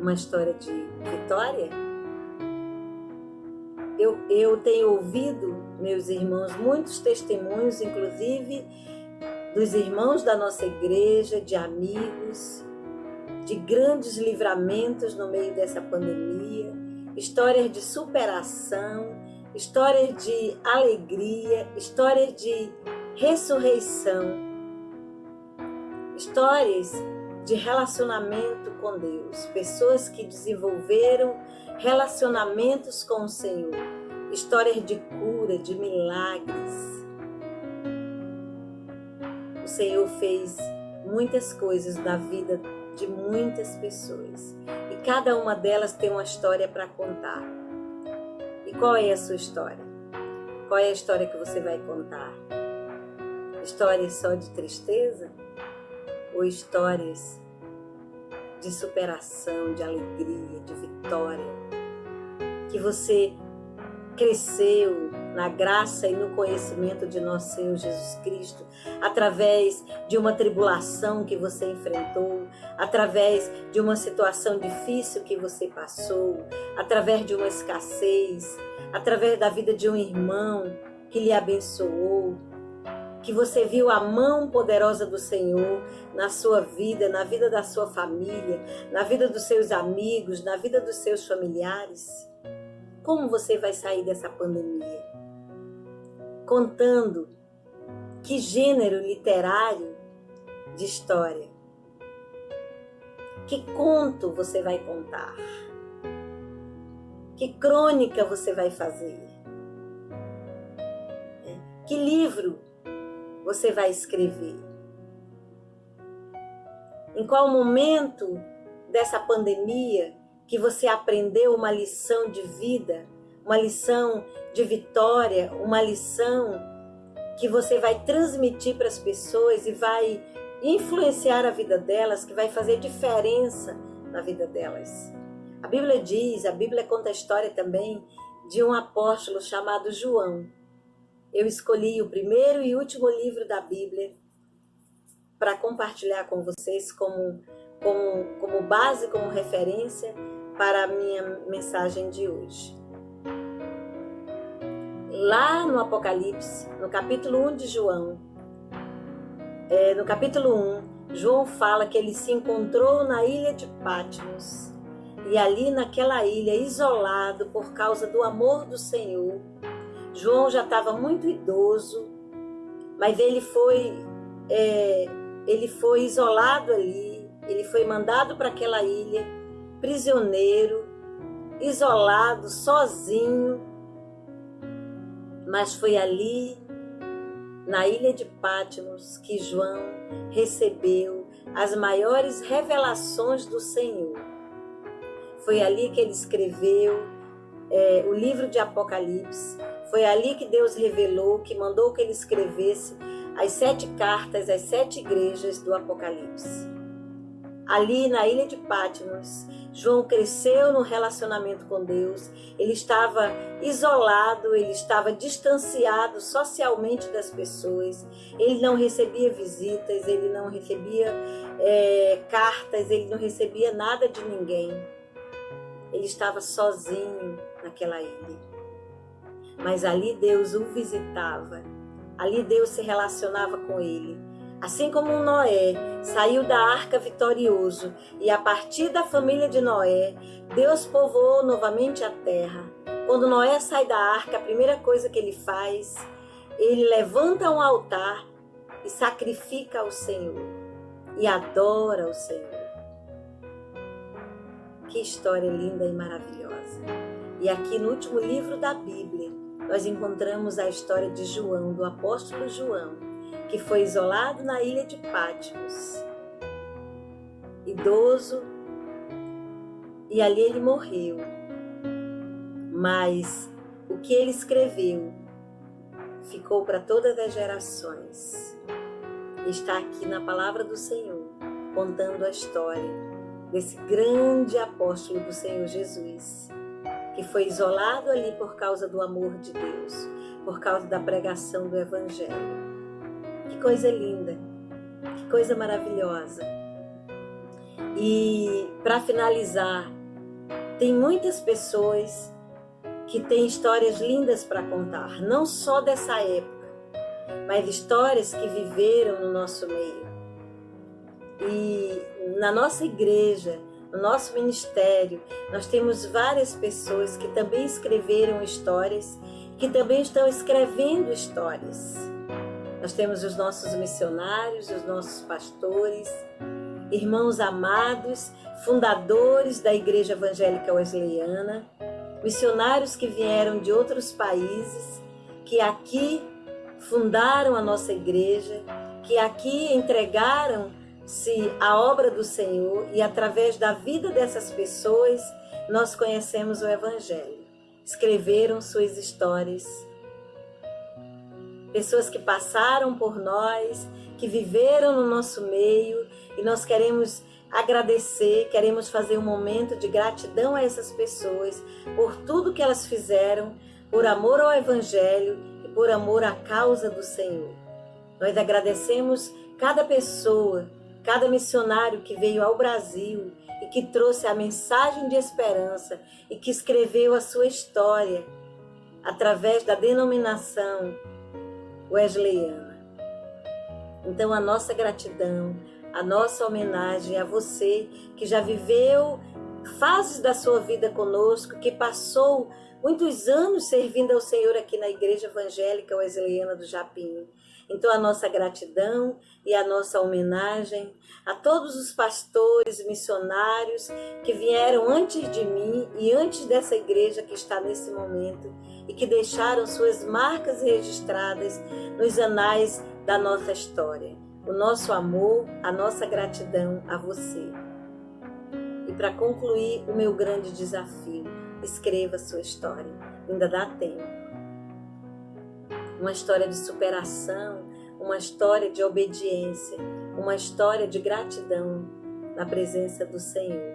Uma história de vitória? Eu tenho ouvido, meus irmãos, muitos testemunhos, inclusive dos irmãos da nossa igreja, de amigos, de grandes livramentos no meio dessa pandemia, histórias de superação, histórias de alegria, histórias de ressurreição, histórias de relacionamento com Deus, pessoas que desenvolveram relacionamentos com o Senhor, histórias de cura, de milagres. O Senhor fez muitas coisas na vida de muitas pessoas e cada uma delas tem uma história para contar. E qual é a sua história? Qual é a história que você vai contar? Histórias só de tristeza? Ou histórias de superação, de alegria, de vitória? Que você cresceu na graça e no conhecimento de nosso Senhor Jesus Cristo, através de uma tribulação que você enfrentou, através de uma situação difícil que você passou, através de uma escassez, através da vida de um irmão que lhe abençoou, que você viu a mão poderosa do Senhor na sua vida, na vida da sua família, na vida dos seus amigos, na vida dos seus familiares? Como você vai sair dessa pandemia? Contando que gênero literário de história? Que conto você vai contar? Que crônica você vai fazer? Que livro você vai escrever? Em qual momento dessa pandemia que você aprendeu uma lição de vida, uma lição de vitória, uma lição que você vai transmitir para as pessoas e vai influenciar a vida delas, que vai fazer diferença na vida delas? A Bíblia diz, a Bíblia conta a história também de um apóstolo chamado João. Eu escolhi o primeiro e último livro da Bíblia para compartilhar com vocês como base, como referência para a minha mensagem de hoje. Lá no Apocalipse, no capítulo 1 de João, no capítulo 1, João fala que ele se encontrou na ilha de Patmos, e ali naquela ilha, isolado por causa do amor do Senhor. João já estava muito idoso, mas ele foi isolado ali, ele foi mandado para aquela ilha, prisioneiro, isolado, sozinho, mas foi ali, na ilha de Patmos, que João recebeu as maiores revelações do Senhor. Foi ali que ele escreveu o livro de Apocalipse. Foi ali que Deus revelou, que mandou que ele escrevesse as 7 cartas às 7 igrejas do Apocalipse. Ali na ilha de Patmos, João cresceu no relacionamento com Deus. Ele estava isolado, ele estava distanciado socialmente das pessoas. Ele não recebia visitas, ele não recebia cartas, ele não recebia nada de ninguém. Ele estava sozinho naquela ilha. Mas ali Deus o visitava. Ali Deus se relacionava com ele. Assim como Noé saiu da arca vitorioso e a partir da família de Noé, Deus povoou novamente a terra. Quando Noé sai da arca, a primeira coisa que ele faz, ele levanta um altar e sacrifica ao Senhor e adora o Senhor. Que história linda e maravilhosa. E aqui no último livro da Bíblia, nós encontramos a história de João, do apóstolo João, que foi isolado na ilha de Patmos, idoso, e ali ele morreu. Mas o que ele escreveu ficou para todas as gerações. Está aqui na palavra do Senhor, contando a história desse grande apóstolo do Senhor Jesus, que foi isolado ali por causa do amor de Deus, por causa da pregação do Evangelho. Que coisa linda, que coisa maravilhosa. E para finalizar, tem muitas pessoas que têm histórias lindas para contar, não só dessa época, mas histórias que viveram no nosso meio. E na nossa igreja, no nosso ministério, nós temos várias pessoas que também escreveram histórias, que também estão escrevendo histórias. Nós temos os nossos missionários, os nossos pastores, irmãos amados, fundadores da Igreja Evangélica Wesleyana, missionários que vieram de outros países, que aqui fundaram a nossa igreja, que aqui entregaram-se à obra do Senhor, e através da vida dessas pessoas nós conhecemos o Evangelho. Escreveram suas histórias. Pessoas que passaram por nós, que viveram no nosso meio, e nós queremos agradecer, queremos fazer um momento de gratidão a essas pessoas por tudo que elas fizeram, por amor ao Evangelho e por amor à causa do Senhor. Nós agradecemos cada pessoa, cada missionário que veio ao Brasil e que trouxe a mensagem de esperança e que escreveu a sua história através da denominação wesleyana. Então, a nossa gratidão, a nossa homenagem a você que já viveu fases da sua vida conosco, que passou muitos anos servindo ao Senhor aqui na Igreja Evangélica Wesleyana do Japim. Então, a nossa gratidão e a nossa homenagem a todos os pastores e missionários que vieram antes de mim e antes dessa igreja que está nesse momento e que deixaram suas marcas registradas nos anais da nossa história. O nosso amor, a nossa gratidão a você. E para concluir o meu grande desafio, escreva a sua história, ainda dá tempo. Uma história de superação, uma história de obediência, uma história de gratidão na presença do Senhor.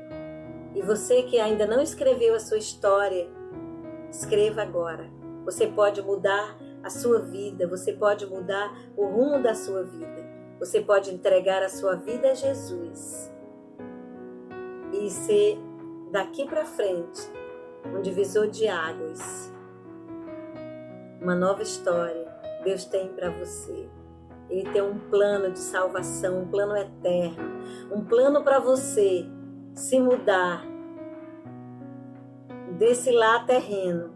E você que ainda não escreveu a sua história, escreva agora. Você pode mudar a sua vida, você pode mudar o rumo da sua vida. Você pode entregar a sua vida a Jesus e ser daqui para frente um divisor de águas. Uma nova história Deus tem para você. Ele tem um plano de salvação, um plano eterno, um plano para você se mudar desse lar terreno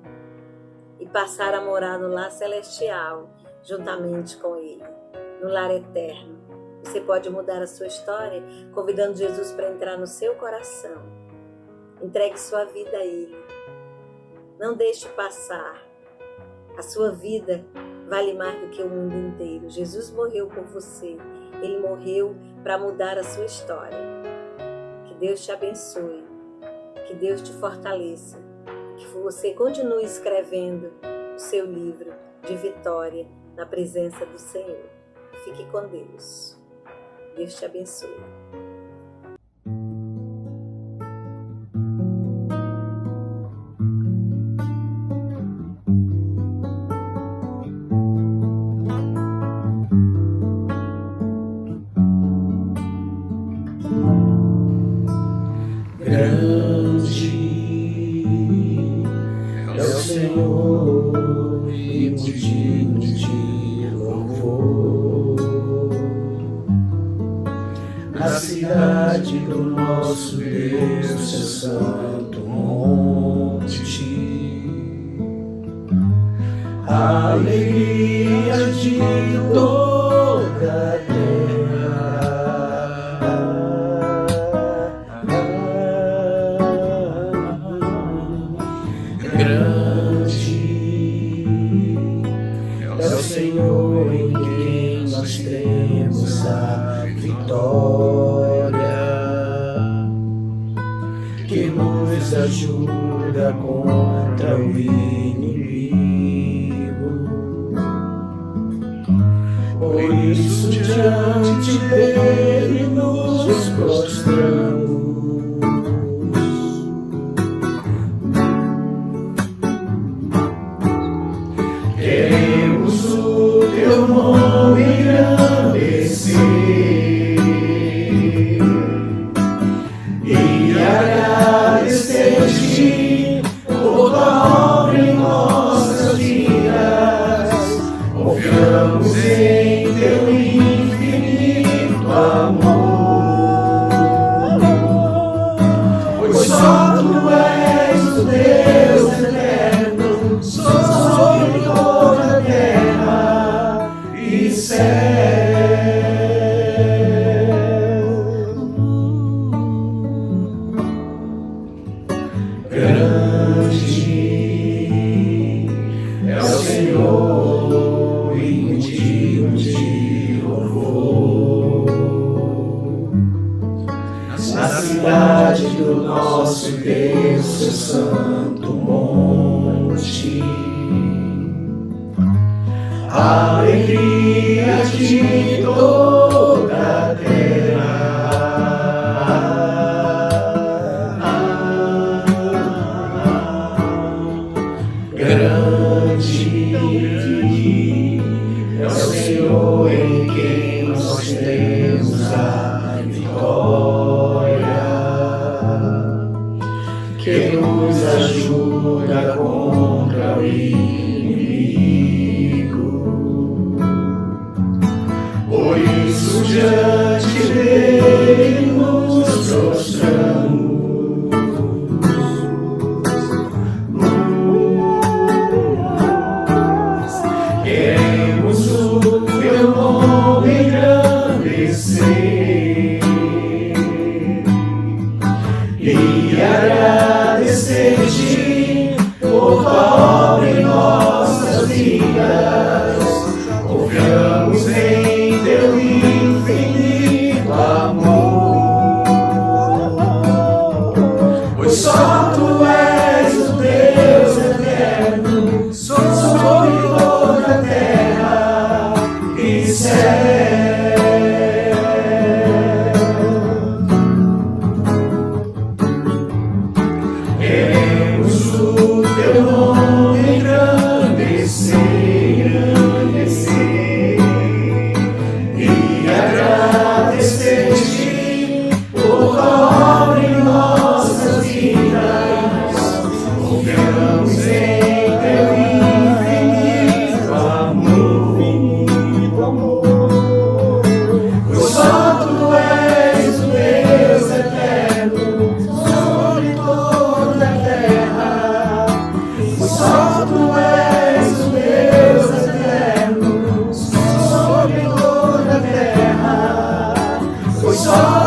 e passar a morar no lar celestial, juntamente com Ele, no lar eterno. Você pode mudar a sua história convidando Jesus para entrar no seu coração. Entregue sua vida a Ele. Não deixe passar. A sua vida vale mais do que o mundo inteiro. Jesus morreu por você. Ele morreu para mudar a sua história. Que Deus te abençoe. Que Deus te fortaleça. Que você continue escrevendo o seu livro de vitória na presença do Senhor. Fique com Deus. Deus te abençoe. É o Senhor e digno de louvor. Na cidade do nosso Deus, seu santo monte, a alegria de toda a Senhor em quem nós temos a vitória, que nos ajuda contra o inimigo. Por isso diante dele nos prostramos. Queremos o teu nome engrandecer e agradecer-te por tua obra em nossas vidas. Confiamos em teu infinito amor, pois só tu és o Deus eterno sobre toda a terra e céu. Grande é o Senhor e digno de louvor. Na cidade do nosso Deus, seu santo monte, a alegria de toda a terra. Grande é o Senhor em quem nós temos a vitória, que nos ajuda contra o inimigo.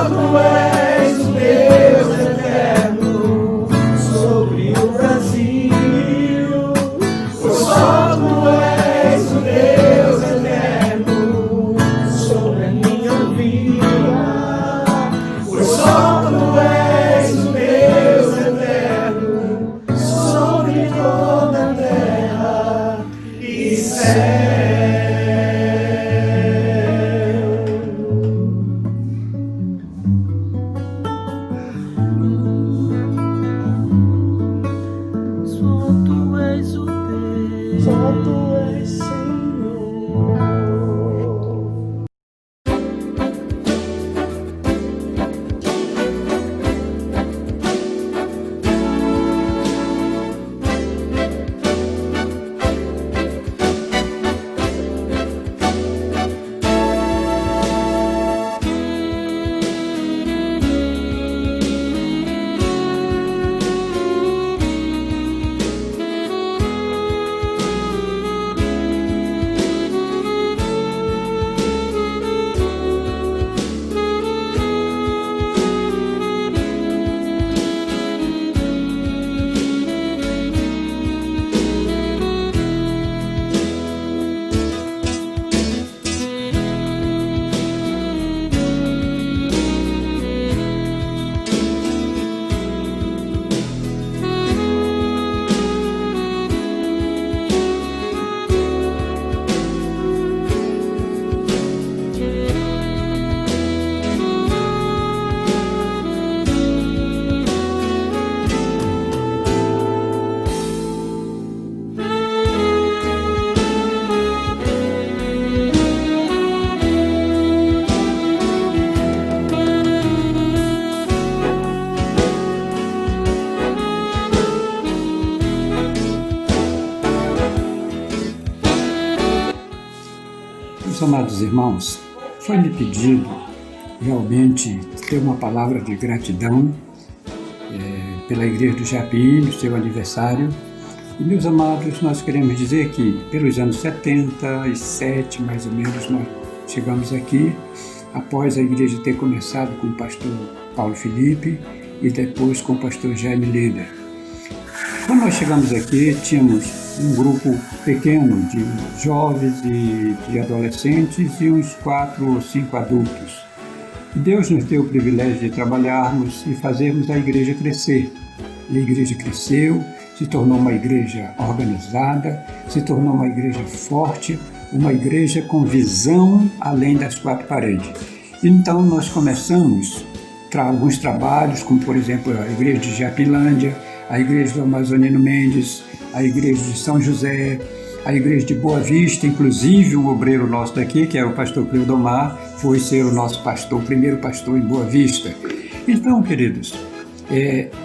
tu és o Deus eterno sobre o Brasil, pois só tu és o Deus eterno sobre a minha vida, pois só tu és o Deus eterno sobre toda a terra e céu. Só tu és Senhor. Meus amados irmãos, foi-me pedido realmente ter uma palavra de gratidão pela Igreja do Japim, no seu aniversário. E, meus amados, nós queremos dizer que pelos anos 77, mais ou menos, nós chegamos aqui, após a igreja ter começado com o pastor Paulo Felipe e depois com o pastor Jaime Leder. Quando nós chegamos aqui, tínhamos um grupo pequeno de jovens e de adolescentes e uns 4 ou 5 adultos. Deus nos deu o privilégio de trabalharmos e fazermos a igreja crescer. E a igreja cresceu, se tornou uma igreja organizada, se tornou uma igreja forte, uma igreja com visão além das 4 paredes. Então nós começamos alguns trabalhos, como por exemplo a igreja de Japilândia, a igreja do Amazonino Mendes, a igreja de São José, a igreja de Boa Vista, inclusive um obreiro nosso daqui, que é o pastor Cleodomar, foi ser o nosso pastor, o primeiro pastor em Boa Vista. Então, queridos,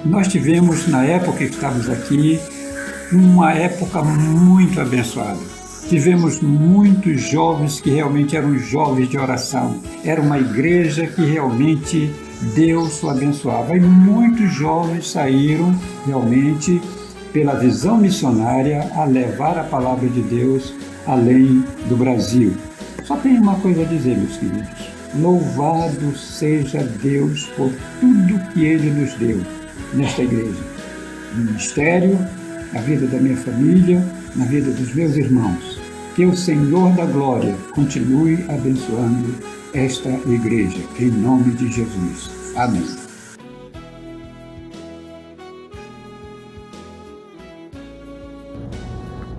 nós tivemos, na época que estávamos aqui, uma época muito abençoada. Tivemos muitos jovens que realmente eram jovens de oração. Era uma igreja que realmente Deus o abençoava. E muitos jovens saíram realmente pela visão missionária a levar a palavra de Deus além do Brasil. Só tenho uma coisa a dizer, meus queridos. Louvado seja Deus por tudo que Ele nos deu nesta igreja. No ministério, na vida da minha família, na vida dos meus irmãos. Que o Senhor da Glória continue abençoando esta igreja, em nome de Jesus. Amém.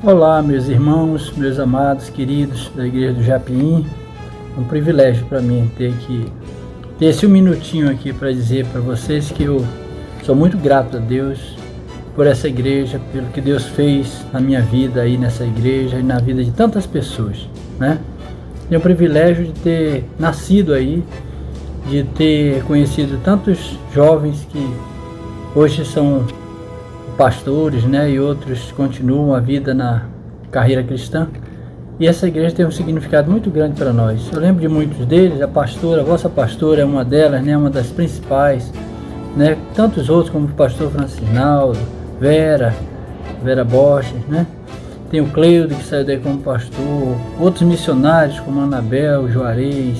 Olá, meus irmãos, meus amados, queridos da Igreja do Japim. É um privilégio para mim ter esse minutinho aqui para dizer para vocês que eu sou muito grato a Deus por essa igreja, pelo que Deus fez na minha vida aí nessa igreja e na vida de tantas pessoas, né? Tenho o privilégio de ter nascido aí, de ter conhecido tantos jovens que hoje são pastores, né? E outros continuam a vida na carreira cristã. E essa igreja tem um significado muito grande para nós. Eu lembro de muitos deles, a vossa pastora é uma delas, né? Uma das principais, né? Tantos outros como o pastor Francisnaldo, Vera Borges, né? Tem o Cleudo que saiu daí como pastor, outros missionários como Anabel, Juarez,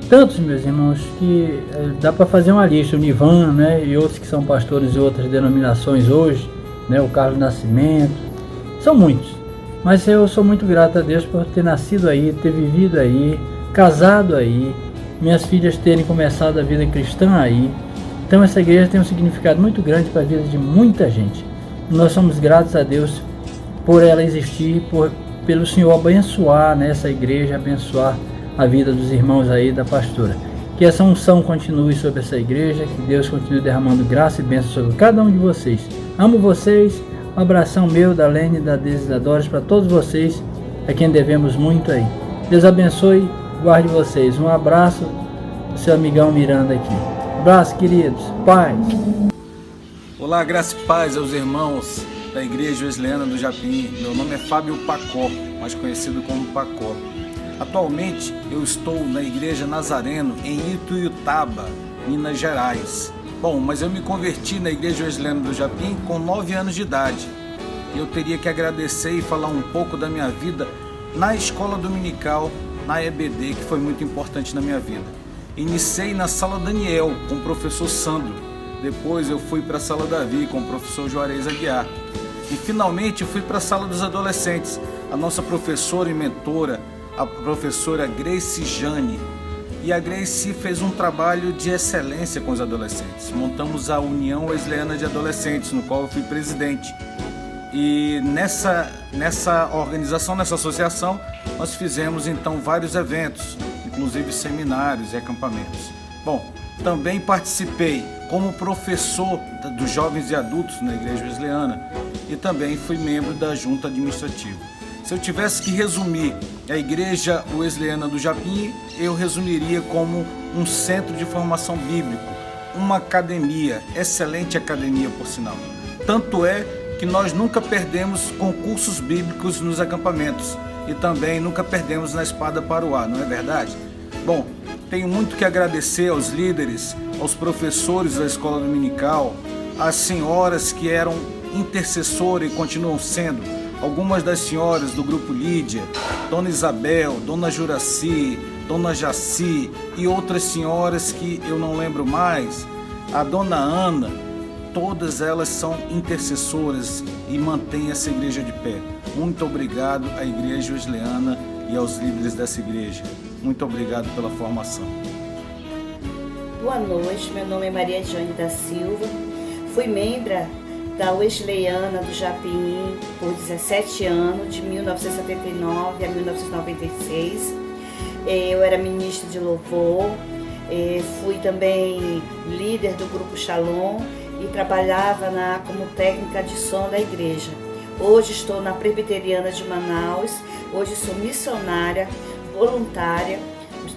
tantos, meus irmãos, que dá para fazer uma lista. O Nivan, né, e outros que são pastores de outras denominações hoje, né, o Carlos Nascimento, são muitos. Mas eu sou muito grato a Deus por ter nascido aí, ter vivido aí, casado aí, minhas filhas terem começado a vida cristã aí. Então essa igreja tem um significado muito grande para a vida de muita gente. Nós somos gratos a Deus por ela existir, pelo Senhor abençoar, né, essa igreja, abençoar a vida dos irmãos aí, da pastora. Que essa unção continue sobre essa igreja, que Deus continue derramando graça e bênção sobre cada um de vocês. Amo vocês, um abração meu, da Lene, da Deise, da Doris, para todos vocês, a quem devemos muito aí. Deus abençoe, guarde vocês. Um abraço do seu amigão Miranda aqui. Abraço, queridos. Paz. Olá, graça e paz aos irmãos da Igreja Wesleyana do Japim. Meu nome é Fábio Pacó, mais conhecido como Pacó. Atualmente eu estou na Igreja Nazareno em Ituiutaba, Minas Gerais. Bom, mas eu me converti na Igreja Wesleyana do Japim com 9 anos de idade. Eu teria que agradecer e falar um pouco da minha vida na escola dominical, na EBD, que foi muito importante na minha vida. Iniciei na Sala Daniel com o professor Sandro. Depois eu fui para a Sala Davi com o professor Juarez Aguiar. E finalmente fui para a Sala dos Adolescentes. A nossa professora e mentora, a professora Grace Jane. E a Grace fez um trabalho de excelência com os adolescentes. Montamos a União Wesleyana de Adolescentes, no qual eu fui presidente. E nessa organização, nessa associação, nós fizemos então vários eventos, inclusive seminários e acampamentos. Bom, também participei como professor dos jovens e adultos na Igreja Wesleyana e também fui membro da junta administrativa. Se eu tivesse que resumir a Igreja Wesleyana do Japim, eu resumiria como um centro de formação bíblico, uma academia, excelente academia por sinal. Tanto é que nós nunca perdemos concursos bíblicos nos acampamentos e também nunca perdemos na espada para o ar, não é verdade? Bom, tenho muito que agradecer aos líderes, aos professores da escola dominical, às senhoras que eram intercessoras e continuam sendo. Algumas das senhoras do grupo Lídia, Dona Isabel, Dona Juraci, Dona Jaci e outras senhoras que eu não lembro mais, a Dona Ana, todas elas são intercessoras e mantêm essa igreja de pé. Muito obrigado à Igreja Wesleyana e aos líderes dessa igreja. Muito obrigado pela formação. Boa noite, meu nome é Maria Jane da Silva, fui membro da Wesleyana do Japim por 17 anos, de 1979 a 1996. Eu era ministra de louvor, fui também líder do grupo Shalom e trabalhava como técnica de som da igreja. Hoje estou na Presbiteriana de Manaus, hoje sou missionária, voluntária.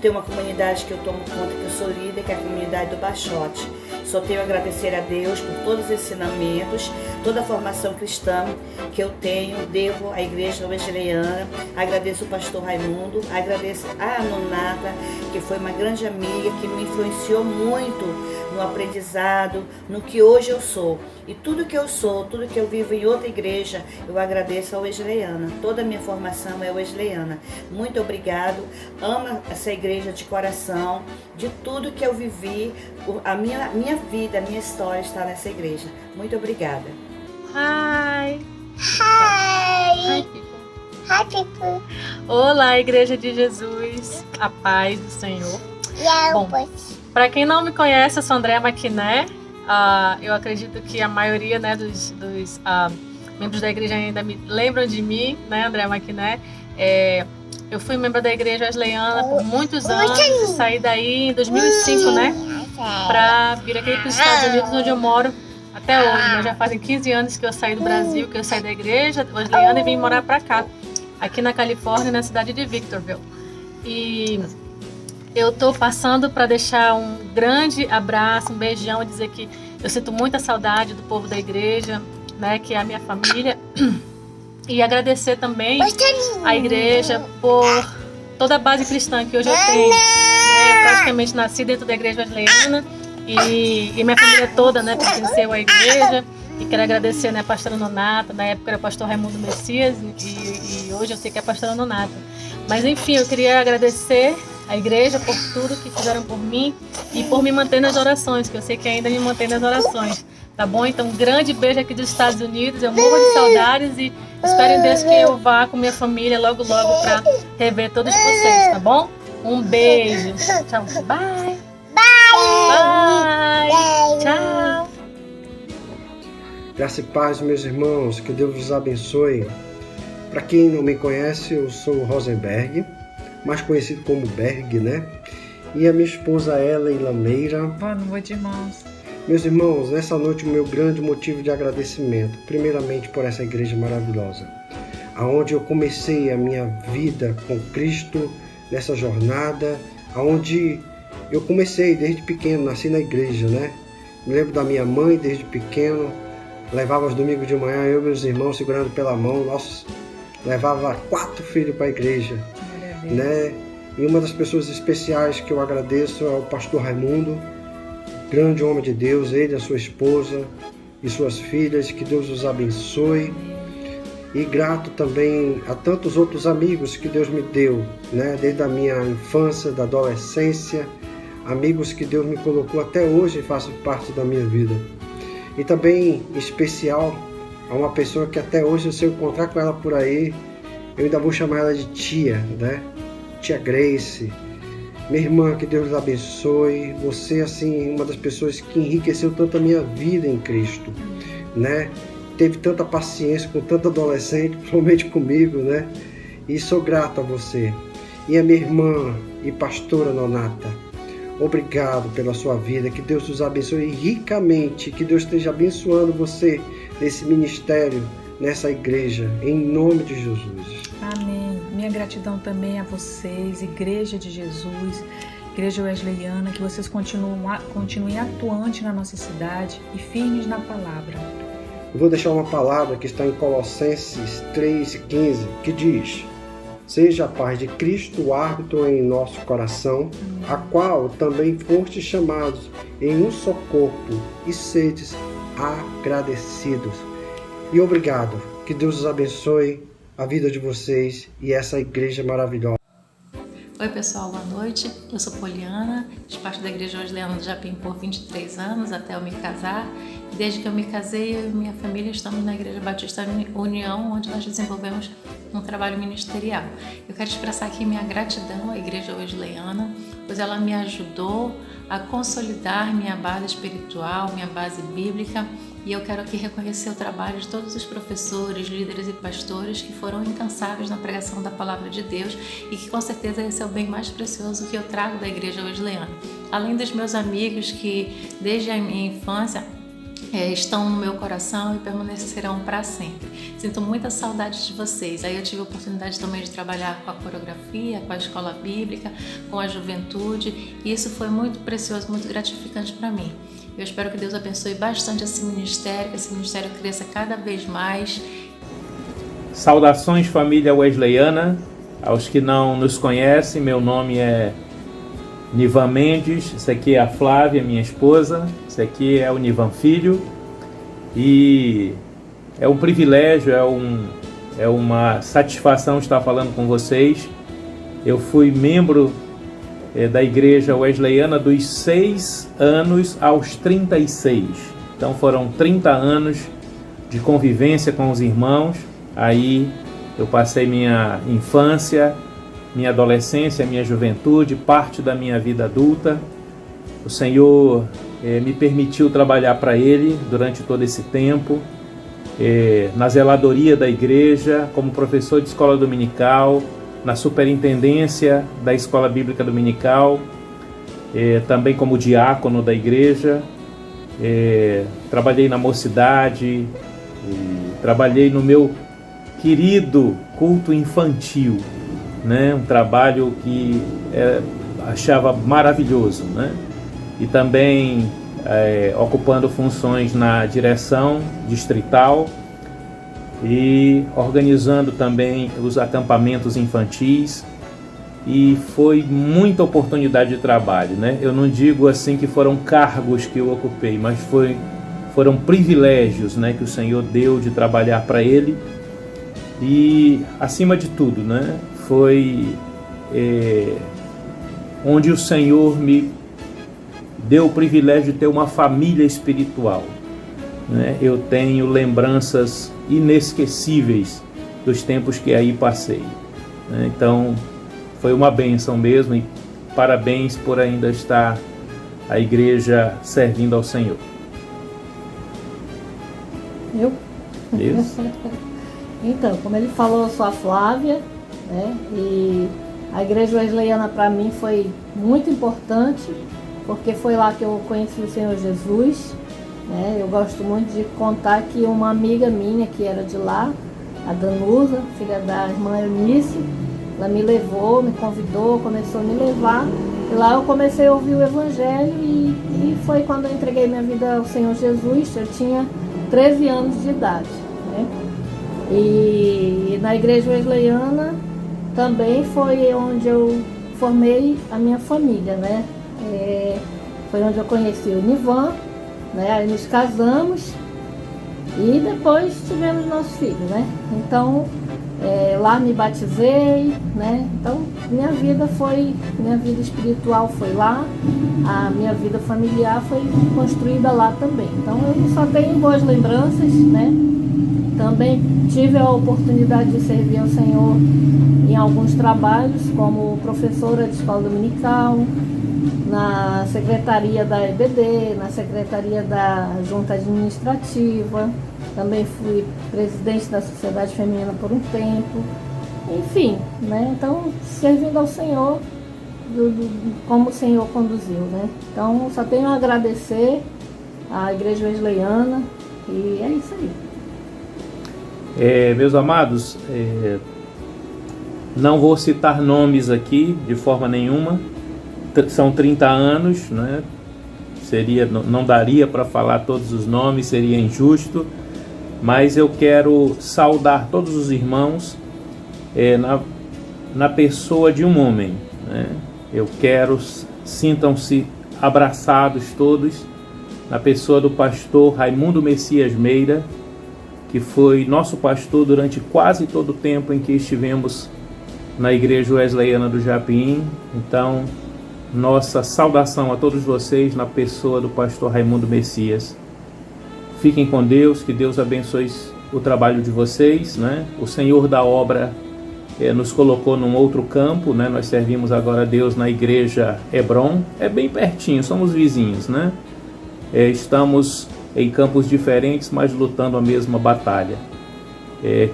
Tem uma comunidade que eu tomo conta, que eu sou líder, que é a comunidade do Baixote. Só tenho a agradecer a Deus por todos os ensinamentos, toda a formação cristã que eu tenho, devo à Igreja Wesleyana. Agradeço o pastor Raimundo, agradeço a Nonata, que foi uma grande amiga, que me influenciou muito no aprendizado, no que hoje eu sou. E tudo que eu sou, tudo que eu vivo em outra igreja, eu agradeço à Wesleyana. Toda a minha formação é Wesleyana. Muito obrigado, amo essa igreja de coração, de tudo que eu vivi, a minha vida, a minha história está nessa igreja. Muito obrigada. Hi! Hi! Hi, people! Olá, Igreja de Jesus, a paz do Senhor. Bom, para quem não me conhece, eu sou Andréa Maquiné. Eu acredito que a maioria, né, dos membros da igreja ainda me lembram de mim, né, Andréa Maquiné. Eu fui membro da Igreja Wesleyana por muitos anos e saí daí em 2005, né, para vir aqui para os Estados Unidos, onde eu moro até hoje. Né? Já fazem 15 anos que eu saí do Brasil, que eu saí da Igreja Wesleyana e vim morar para cá, aqui na Califórnia, na cidade de Victorville. E eu tô passando para deixar um grande abraço, um beijão e dizer que eu sinto muita saudade do povo da igreja, né, que é a minha família. E agradecer também à igreja por toda a base cristã que hoje eu tenho. Eu praticamente nasci dentro da Igreja Wesleyana e minha família toda, né, pertenceu à igreja. E quero agradecer, né, a pastora Nonata, na época era o pastor Raimundo Messias e hoje eu sei que é a pastora Nonata. Mas enfim, eu queria agradecer a igreja, por tudo que fizeram por mim e por me manter nas orações, que eu sei que ainda me mantém nas orações. Tá bom? Então, um grande beijo aqui dos Estados Unidos. Eu morro de saudades e espero em Deus que eu vá com minha família logo para rever todos vocês, tá bom? Um beijo. Tchau. Bye. Bye. Tchau. Graça e paz, meus irmãos. Que Deus vos abençoe. Para quem não me conhece, eu sou Rosenberg, mais conhecido como Berg, né? E a minha esposa Ellen Lameira. Boa noite, irmãos. Meus irmãos, nessa noite o meu grande motivo de agradecimento, primeiramente por essa igreja maravilhosa, aonde eu comecei a minha vida com Cristo, nessa jornada, aonde eu comecei desde pequeno, nasci na igreja, né? Me lembro da minha mãe desde pequeno, levava os domingos de manhã, eu e meus irmãos segurando pela mão, nós levava 4 filhos para a igreja, né? E uma das pessoas especiais que eu agradeço é o pastor Raimundo, grande homem de Deus, ele, a sua esposa e suas filhas, que Deus os abençoe. E grato também a tantos outros amigos que Deus me deu, né? Desde a minha infância, da adolescência, amigos que Deus me colocou até hoje e fazem parte da minha vida. E também, em especial, a uma pessoa que até hoje, se eu encontrar com ela por aí, eu ainda vou chamar ela de tia, né? Tia Grace. Minha irmã, que Deus abençoe. Você, assim, uma das pessoas que enriqueceu tanto a minha vida em Cristo, né? Teve tanta paciência com tanto adolescente, principalmente comigo, né? E sou grato a você. E a minha irmã e pastora Nonata, obrigado pela sua vida. Que Deus os abençoe ricamente. Que Deus esteja abençoando você nesse ministério, nessa igreja, em nome de Jesus. Amém. Minha gratidão também a vocês, Igreja de Jesus, Igreja Wesleyana, que vocês continuem atuantes na nossa cidade e firmes na palavra. Eu vou deixar uma palavra que está em Colossenses 3,15, que diz: seja a paz de Cristo o árbitro em nosso coração, a qual também fostes chamados em um só corpo, e sedes agradecidos. E obrigado. Que Deus os abençoe a vida de vocês e essa igreja maravilhosa. Oi pessoal, boa noite. Eu sou Poliana, fiz parte da Igreja Wesleyana do Japim por 23 anos até eu me casar. Desde que eu me casei, eu e minha família estamos na Igreja Batista União, onde nós desenvolvemos um trabalho ministerial. Eu quero expressar aqui minha gratidão à Igreja Wesleyana, pois ela me ajudou a consolidar minha base espiritual, minha base bíblica. E eu quero aqui reconhecer o trabalho de todos os professores, líderes e pastores que foram incansáveis na pregação da Palavra de Deus e que com certeza esse é o bem mais precioso que eu trago da Igreja Wesleyana. Além dos meus amigos que desde a minha infância estão no meu coração e permanecerão para sempre. Sinto muita saudade de vocês. Aí eu tive a oportunidade também de trabalhar com a coreografia, com a escola bíblica, com a juventude e isso foi muito precioso, muito gratificante para mim. Eu espero que Deus abençoe bastante esse ministério, que esse ministério cresça cada vez mais. Saudações, família wesleyana. Aos que não nos conhecem, meu nome é Nivan Mendes, isso aqui é a Flávia, minha esposa, isso aqui é o Nivan Filho. E é um privilégio, é uma satisfação estar falando com vocês. Eu fui membro da Igreja Wesleyana dos 6 anos aos 36. Então foram 30 anos de convivência com os irmãos. Aí eu passei minha infância, minha adolescência, minha juventude, parte da minha vida adulta. O Senhor me permitiu trabalhar para Ele durante todo esse tempo, na zeladoria da igreja, como professor de escola dominical, na superintendência da escola bíblica dominical, também como diácono da igreja, trabalhei na mocidade, trabalhei no meu querido culto infantil, né? Um trabalho que achava maravilhoso, né? E também ocupando funções na direção distrital e organizando também os acampamentos infantis, e foi muita oportunidade de trabalho, né? Eu não digo assim que foram cargos que eu ocupei, mas foram privilégios, né, que o Senhor deu de trabalhar para Ele. E acima de tudo, né, foi onde o Senhor me deu o privilégio de ter uma família espiritual, né? Eu tenho lembranças inesquecíveis dos tempos que aí passei, né? Então foi uma bênção mesmo, e parabéns por ainda estar a igreja servindo ao Senhor. Isso. Então, como ele falou, eu sou a Flávia, né? E a igreja wesleyana para mim foi muito importante, porque foi lá que eu conheci o Senhor Jesus, né? Eu gosto muito de contar que uma amiga minha que era de lá, a Danusa, filha da irmã Eunice, ela me levou, me convidou, começou a me levar, e lá eu comecei a ouvir o Evangelho, e foi quando eu entreguei minha vida ao Senhor Jesus. Eu tinha 13 anos de idade, né? E na igreja wesleyana também foi onde eu formei a minha família, né? Foi onde eu conheci o Nivan, né? Aí nos casamos e depois tivemos nosso filho, né? Então lá me batizei, né? Então minha vida espiritual foi lá, a minha vida familiar foi construída lá também. Então eu só tenho boas lembranças, né? Também tive a oportunidade de servir ao Senhor em alguns trabalhos, como professora de escola dominical, na secretaria da EBD, na secretaria da junta administrativa, também fui presidente da Sociedade Feminina por um tempo, enfim, né? Então, servindo ao Senhor como o Senhor conduziu, né? Então, só tenho a agradecer à Igreja Wesleyana, e é isso aí. Meus amados, não vou citar nomes aqui de forma nenhuma, são 30 anos, né? Não daria para falar todos os nomes, seria injusto, mas eu quero saudar todos os irmãos na pessoa de um homem, né? Eu quero, sintam-se abraçados todos na pessoa do pastor Raimundo Messias Meira, que foi nosso pastor durante quase todo o tempo em que estivemos na Igreja Wesleyana do Japim. Então, nossa saudação a todos vocês na pessoa do pastor Raimundo Messias. Fiquem com Deus, que Deus abençoe o trabalho de vocês, né? O Senhor da obra nos colocou num outro campo, né? Nós servimos agora a Deus na Igreja Hebron, é bem pertinho, somos vizinhos, né? Estamos em campos diferentes, mas lutando a mesma batalha.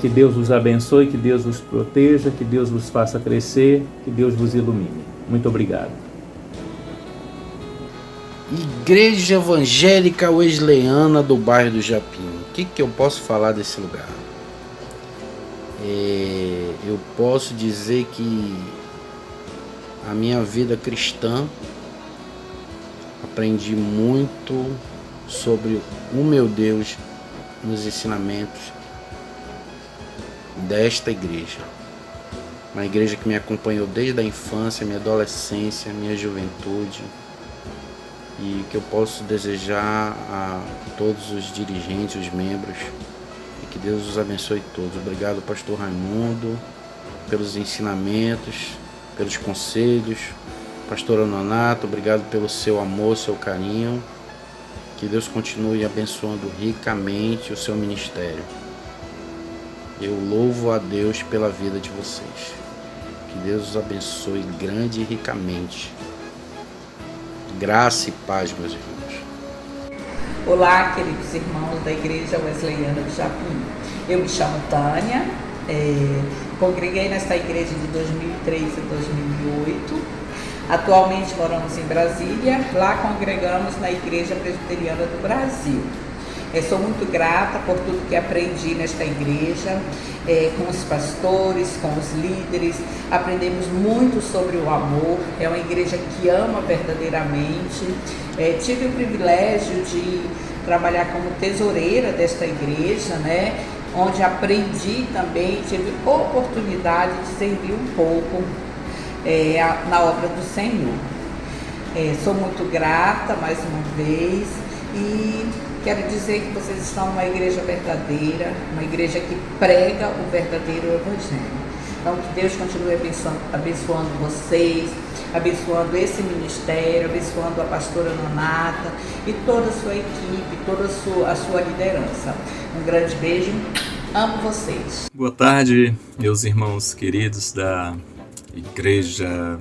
Que Deus os abençoe, que Deus os proteja, que Deus vos faça crescer, que Deus vos ilumine. Muito obrigado. Igreja Evangélica Wesleyana do bairro do Japim. O que eu posso falar desse lugar? Eu posso dizer que a minha vida cristã, aprendi muito sobre o meu Deus nos ensinamentos desta igreja. Uma igreja que me acompanhou desde a infância, minha adolescência, minha juventude, e que eu posso desejar a todos os dirigentes, os membros, e que Deus os abençoe todos. Obrigado, pastor Raimundo, pelos ensinamentos, pelos conselhos. Pastora Nonato, obrigado pelo seu amor, seu carinho. Que Deus continue abençoando ricamente o seu ministério. Eu louvo a Deus pela vida de vocês. Que Deus os abençoe grande e ricamente. Graça e paz, meus irmãos. Olá, queridos irmãos da Igreja Wesleyana do Japim. Eu me chamo Tânia, congreguei nesta igreja de 2003 a 2008. Atualmente moramos em Brasília, lá congregamos na Igreja Presbiteriana do Brasil. Sou muito grata por tudo que aprendi nesta igreja, com os pastores, com os líderes. Aprendemos muito sobre o amor, é uma igreja que ama verdadeiramente. Tive o privilégio de trabalhar como tesoureira desta igreja, né? Onde aprendi também, tive oportunidade de servir um pouco na obra do Senhor. Sou muito grata mais uma vez e quero dizer que vocês estão numa igreja verdadeira, uma igreja que prega o verdadeiro evangelho. Então que Deus continue abençoando vocês, abençoando esse ministério, abençoando a pastora Nonata e toda a sua equipe, toda a sua liderança. Um grande beijo, amo vocês. Boa tarde, meus irmãos queridos da Igreja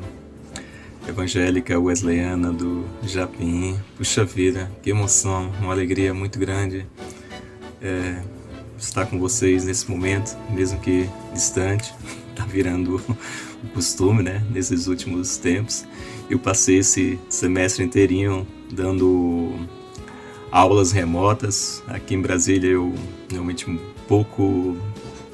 Evangélica Wesleyana do Japim. Puxa vida, que emoção, uma alegria muito grande estar com vocês nesse momento, mesmo que distante, está virando o costume, né, nesses últimos tempos. Eu passei esse semestre inteirinho dando aulas remotas. Aqui em Brasília eu realmente pouco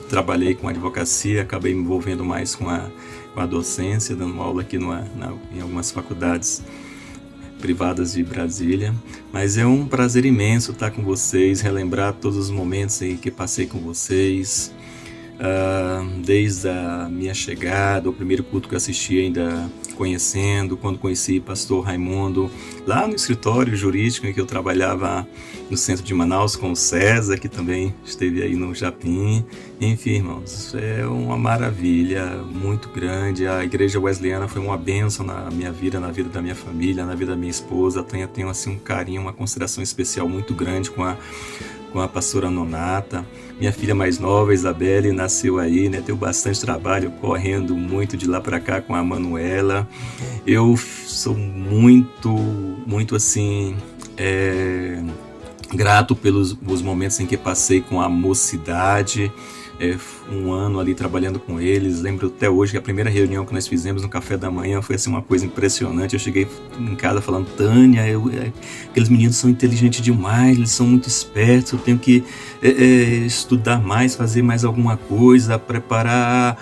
trabalhei com advocacia, acabei me envolvendo mais com a docência, dando aula aqui em algumas faculdades privadas de Brasília. Mas é um prazer imenso estar com vocês, relembrar todos os momentos em que passei com vocês, desde a minha chegada, o primeiro culto que eu assisti ainda conhecendo, quando conheci pastor Raimundo, lá no escritório jurídico em que eu trabalhava no centro de Manaus com o César, que também esteve aí no Japim. Enfim, irmãos, é uma maravilha muito grande. A Igreja Wesleyana foi uma bênção na minha vida, na vida da minha família, na vida da minha esposa. Tenho assim, um carinho, uma consideração especial muito grande com a pastora Nonata. Minha filha mais nova, Isabelle, nasceu aí, né? Tenho bastante trabalho correndo muito de lá para cá com a Manuela. Eu sou muito assim, grato pelos momentos em que passei com a mocidade. Um ano ali trabalhando com eles. Lembro até hoje que a primeira reunião que nós fizemos no café da manhã foi assim, uma coisa impressionante. Eu cheguei em casa falando: Tânia, aqueles meninos são inteligentes demais, eles são muito espertos, eu tenho que estudar mais, fazer mais alguma coisa, preparar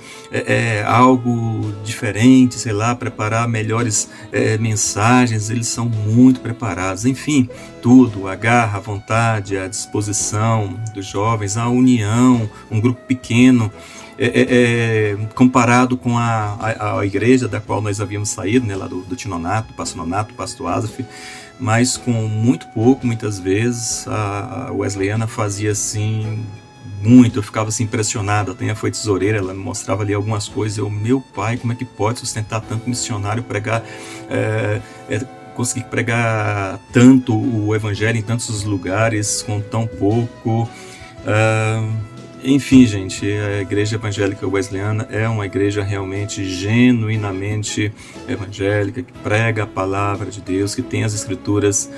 algo diferente, sei lá, preparar melhores mensagens. Eles são muito preparados. Enfim, tudo, a garra, a vontade, a disposição dos jovens, a união, um grupo pequeno, comparado com a igreja da qual nós havíamos saído, né, lá do Tinonato, do pastor Asaf, mas com muito pouco, muitas vezes. A Wesleyana fazia assim muito, eu ficava assim impressionado. Até foi tesoureira, ela me mostrava ali algumas coisas. Meu pai, como é que pode sustentar tanto missionário, pregar, conseguir pregar tanto o evangelho em tantos lugares com tão pouco. Enfim, gente, a Igreja Evangélica Wesleyana é uma igreja realmente, genuinamente evangélica, que prega a palavra de Deus, que tem as Escrituras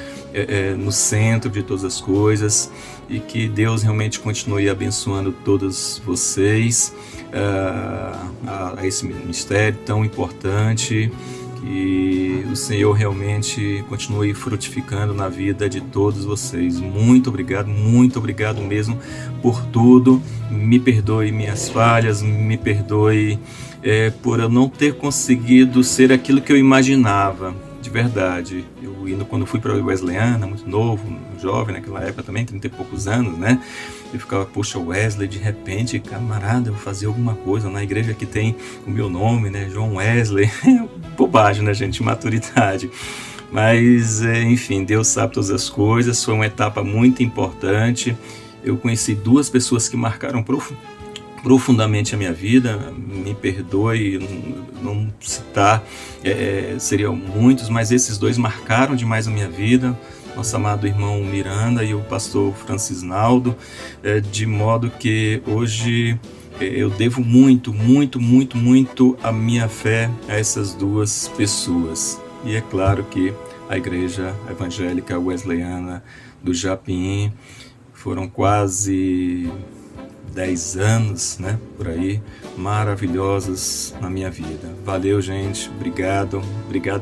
no centro de todas as coisas, e que Deus realmente continue abençoando todos vocês a esse ministério tão importante. Que o Senhor realmente continue frutificando na vida de todos vocês. Muito obrigado mesmo por tudo. Me perdoe minhas falhas, me perdoe por eu não ter conseguido ser aquilo que eu imaginava, de verdade. Quando fui para a Wesleyana, muito novo, jovem naquela época também, 30 e poucos anos, né? Eu ficava, poxa, Wesley, de repente, camarada, eu vou fazer alguma coisa na igreja que tem o meu nome, né? João Wesley. Bobagem, né, gente? Maturidade. Mas, enfim, Deus sabe todas as coisas. Foi uma etapa muito importante. Eu conheci duas pessoas que marcaram profundamente a minha vida. Me perdoe não citar, seriam muitos, mas esses dois marcaram demais a minha vida. Nosso amado irmão Miranda e o pastor Francisnaldo, de modo que hoje eu devo muito a minha fé a essas duas pessoas. E é claro que a Igreja Evangélica Wesleyana do Japim foram quase 10 anos, né, por aí, maravilhosos na minha vida. Valeu, gente, obrigado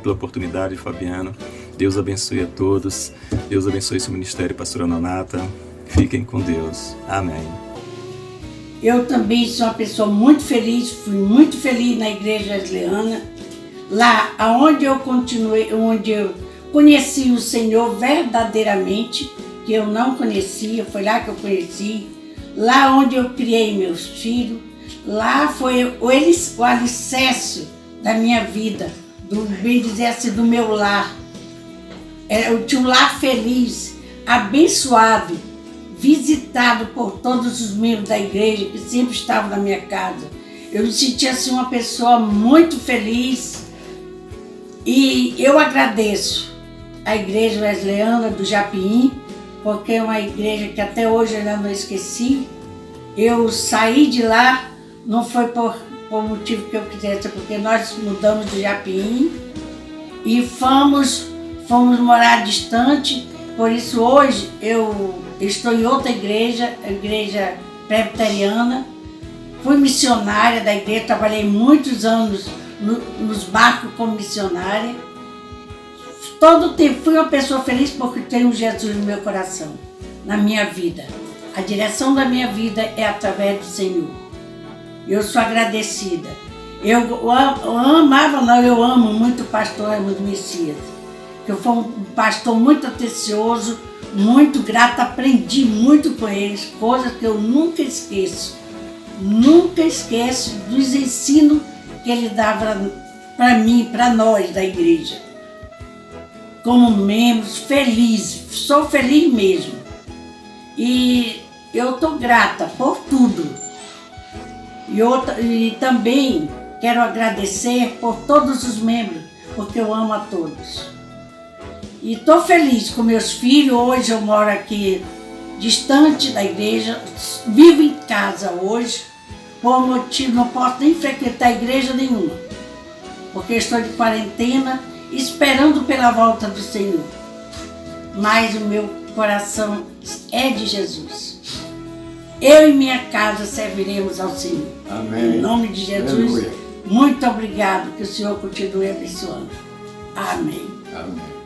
pela oportunidade, Fabiano. Deus abençoe a todos, Deus abençoe esse ministério, pastora Nonata. Fiquem com Deus. Amém. Eu também sou uma pessoa muito feliz, fui muito feliz na Igreja Wesleyana, lá onde eu continuei, onde eu conheci o Senhor verdadeiramente, que eu não conhecia, foi lá que eu conheci. Lá onde eu criei meus filhos, lá foi o alicerce da minha vida, bem dizer assim, do meu lar. Eu tinha um lar feliz, abençoado, visitado por todos os membros da igreja que sempre estavam na minha casa. Eu me sentia assim uma pessoa muito feliz. E eu agradeço a Igreja Wesleyana do Japim, porque é uma igreja que até hoje eu ainda não esqueci. Eu saí de lá, não foi por motivo que eu quisesse, porque nós mudamos do Japim e fomos morar distante. Por isso hoje eu estou em outra igreja, a igreja presbiteriana. Fui missionária da igreja, trabalhei muitos anos nos barcos como missionária. Todo o tempo fui uma pessoa feliz porque tenho Jesus no meu coração, na minha vida. A direção da minha vida é através do Senhor. Eu sou agradecida. Eu amo muito o pastor Raimundo Messias. Eu fui um pastor muito atencioso, muito grato, aprendi muito com eles, coisas que eu nunca esqueço. Nunca esqueço dos ensinos que ele dava para mim, para nós da igreja. Como membros, feliz, sou feliz mesmo. E eu estou grata por tudo. E também quero agradecer por todos os membros, porque eu amo a todos. E estou feliz com meus filhos. Hoje eu moro aqui distante da igreja, vivo em casa hoje, por motivo não posso nem frequentar igreja nenhuma, porque estou de quarentena, esperando pela volta do Senhor. Mas o meu coração é de Jesus. Eu e minha casa serviremos ao Senhor. Amém. Em nome de Jesus, Aleluia. muito obrigado, que o Senhor continue abençoando. Amém. Amém.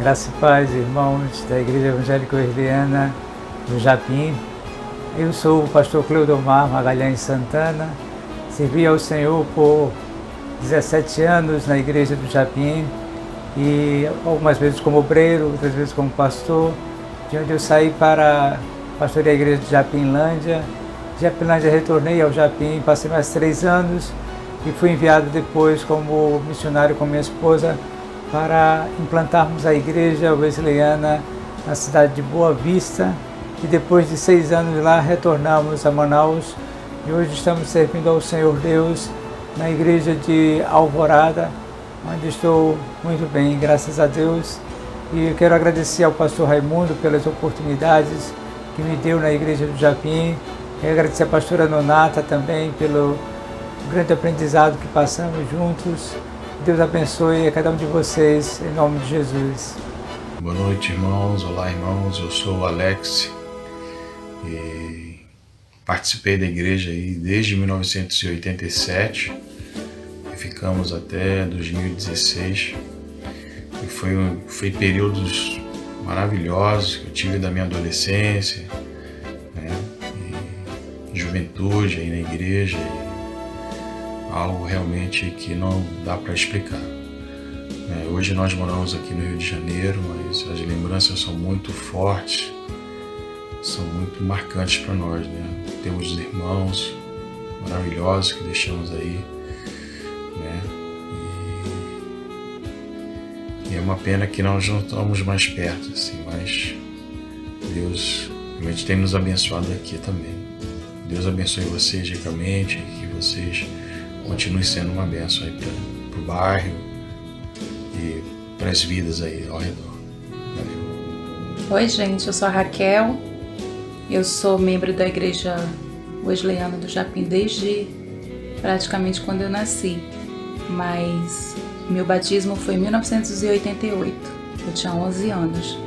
Graça e paz, irmãos da Igreja Evangélica Wesleyana do Japim. Eu sou o pastor Cleudomar Magalhães Santana. Servi ao Senhor por 17 anos na Igreja do Japim, e algumas vezes como obreiro, outras vezes como pastor, de onde eu saí para pastorear a Igreja de Japinlândia. De Japinlândia retornei ao Japim, passei mais 3 anos e fui enviado depois como missionário com minha esposa para implantarmos a Igreja Wesleyana na cidade de Boa Vista, e depois de 6 anos lá retornamos a Manaus e hoje estamos servindo ao Senhor Deus na Igreja de Alvorada, onde estou muito bem, graças a Deus. E eu quero agradecer ao pastor Raimundo pelas oportunidades que me deu na Igreja do Japim. Quero agradecer à pastora Nonata também pelo grande aprendizado que passamos juntos. Deus abençoe a cada um de vocês, em nome de Jesus. Boa noite, irmãos. Olá, irmãos. Eu sou o Alex e participei da igreja aí desde 1987 e ficamos até 2016. E foi períodos maravilhosos que eu tive da minha adolescência, né, e juventude aí na igreja. Algo realmente que não dá para explicar. Hoje nós moramos aqui no Rio de Janeiro, mas as lembranças são muito fortes, são muito marcantes para nós, né? Temos os irmãos maravilhosos que deixamos aí, né? E é uma pena que nós não estamos mais perto, assim, mas Deus realmente tem nos abençoado aqui também. Deus abençoe vocês ricamente, que vocês continue sendo uma bênção aí para o bairro e para as vidas aí ao redor. Valeu. Oi, gente, eu sou a Raquel, eu sou membro da Igreja Wesleyana do Japim desde praticamente quando eu nasci, mas meu batismo foi em 1988, eu tinha 11 anos,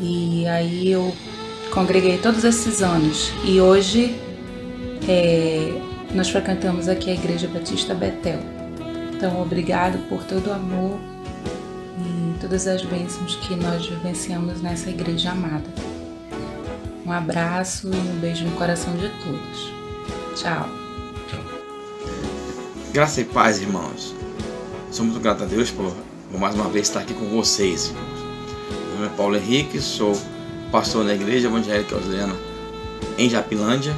e aí eu congreguei todos esses anos, e hoje nós frequentamos aqui a Igreja Batista Betel. Então, obrigado por todo o amor e todas as bênçãos que nós vivenciamos nessa igreja amada. Um abraço e um beijo no coração de todos. Tchau. Graça e paz, irmãos. Sou muito grato a Deus por mais uma vez estar aqui com vocês, irmãos. Meu nome é Paulo Henrique, sou pastor na Igreja Evangélica Wesleyana em Japinlândia.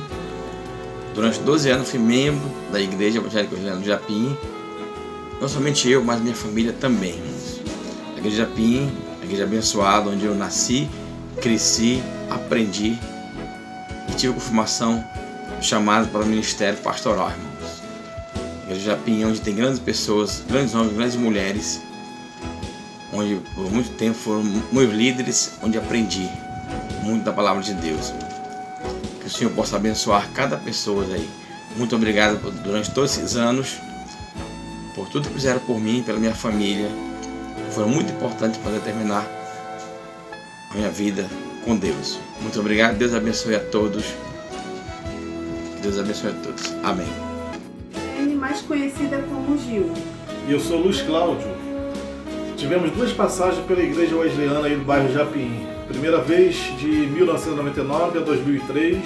Durante 12 anos fui membro da Igreja Evangélica Wesleyana do Japim. Não somente eu, mas minha família também, irmãos. A Igreja Japim, a igreja abençoada, onde eu nasci, cresci, aprendi e tive confirmação chamada para o ministério pastoral, irmãos. Igreja Japim, onde tem grandes pessoas, grandes homens, grandes mulheres, onde por muito tempo foram meus líderes, onde aprendi muito da palavra de Deus. Que o Senhor possa abençoar cada pessoa aí. Muito obrigado durante todos esses anos, por tudo que fizeram por mim, pela minha família. Foram muito importantes para determinar a minha vida com Deus. Muito obrigado, Deus abençoe a todos. Deus abençoe a todos. Amém. Mais conhecida como Gil. E eu sou Luiz Cláudio. Tivemos 2 passagens pela igreja wesleyana aí do bairro Japim. Primeira vez de 1999 a 2003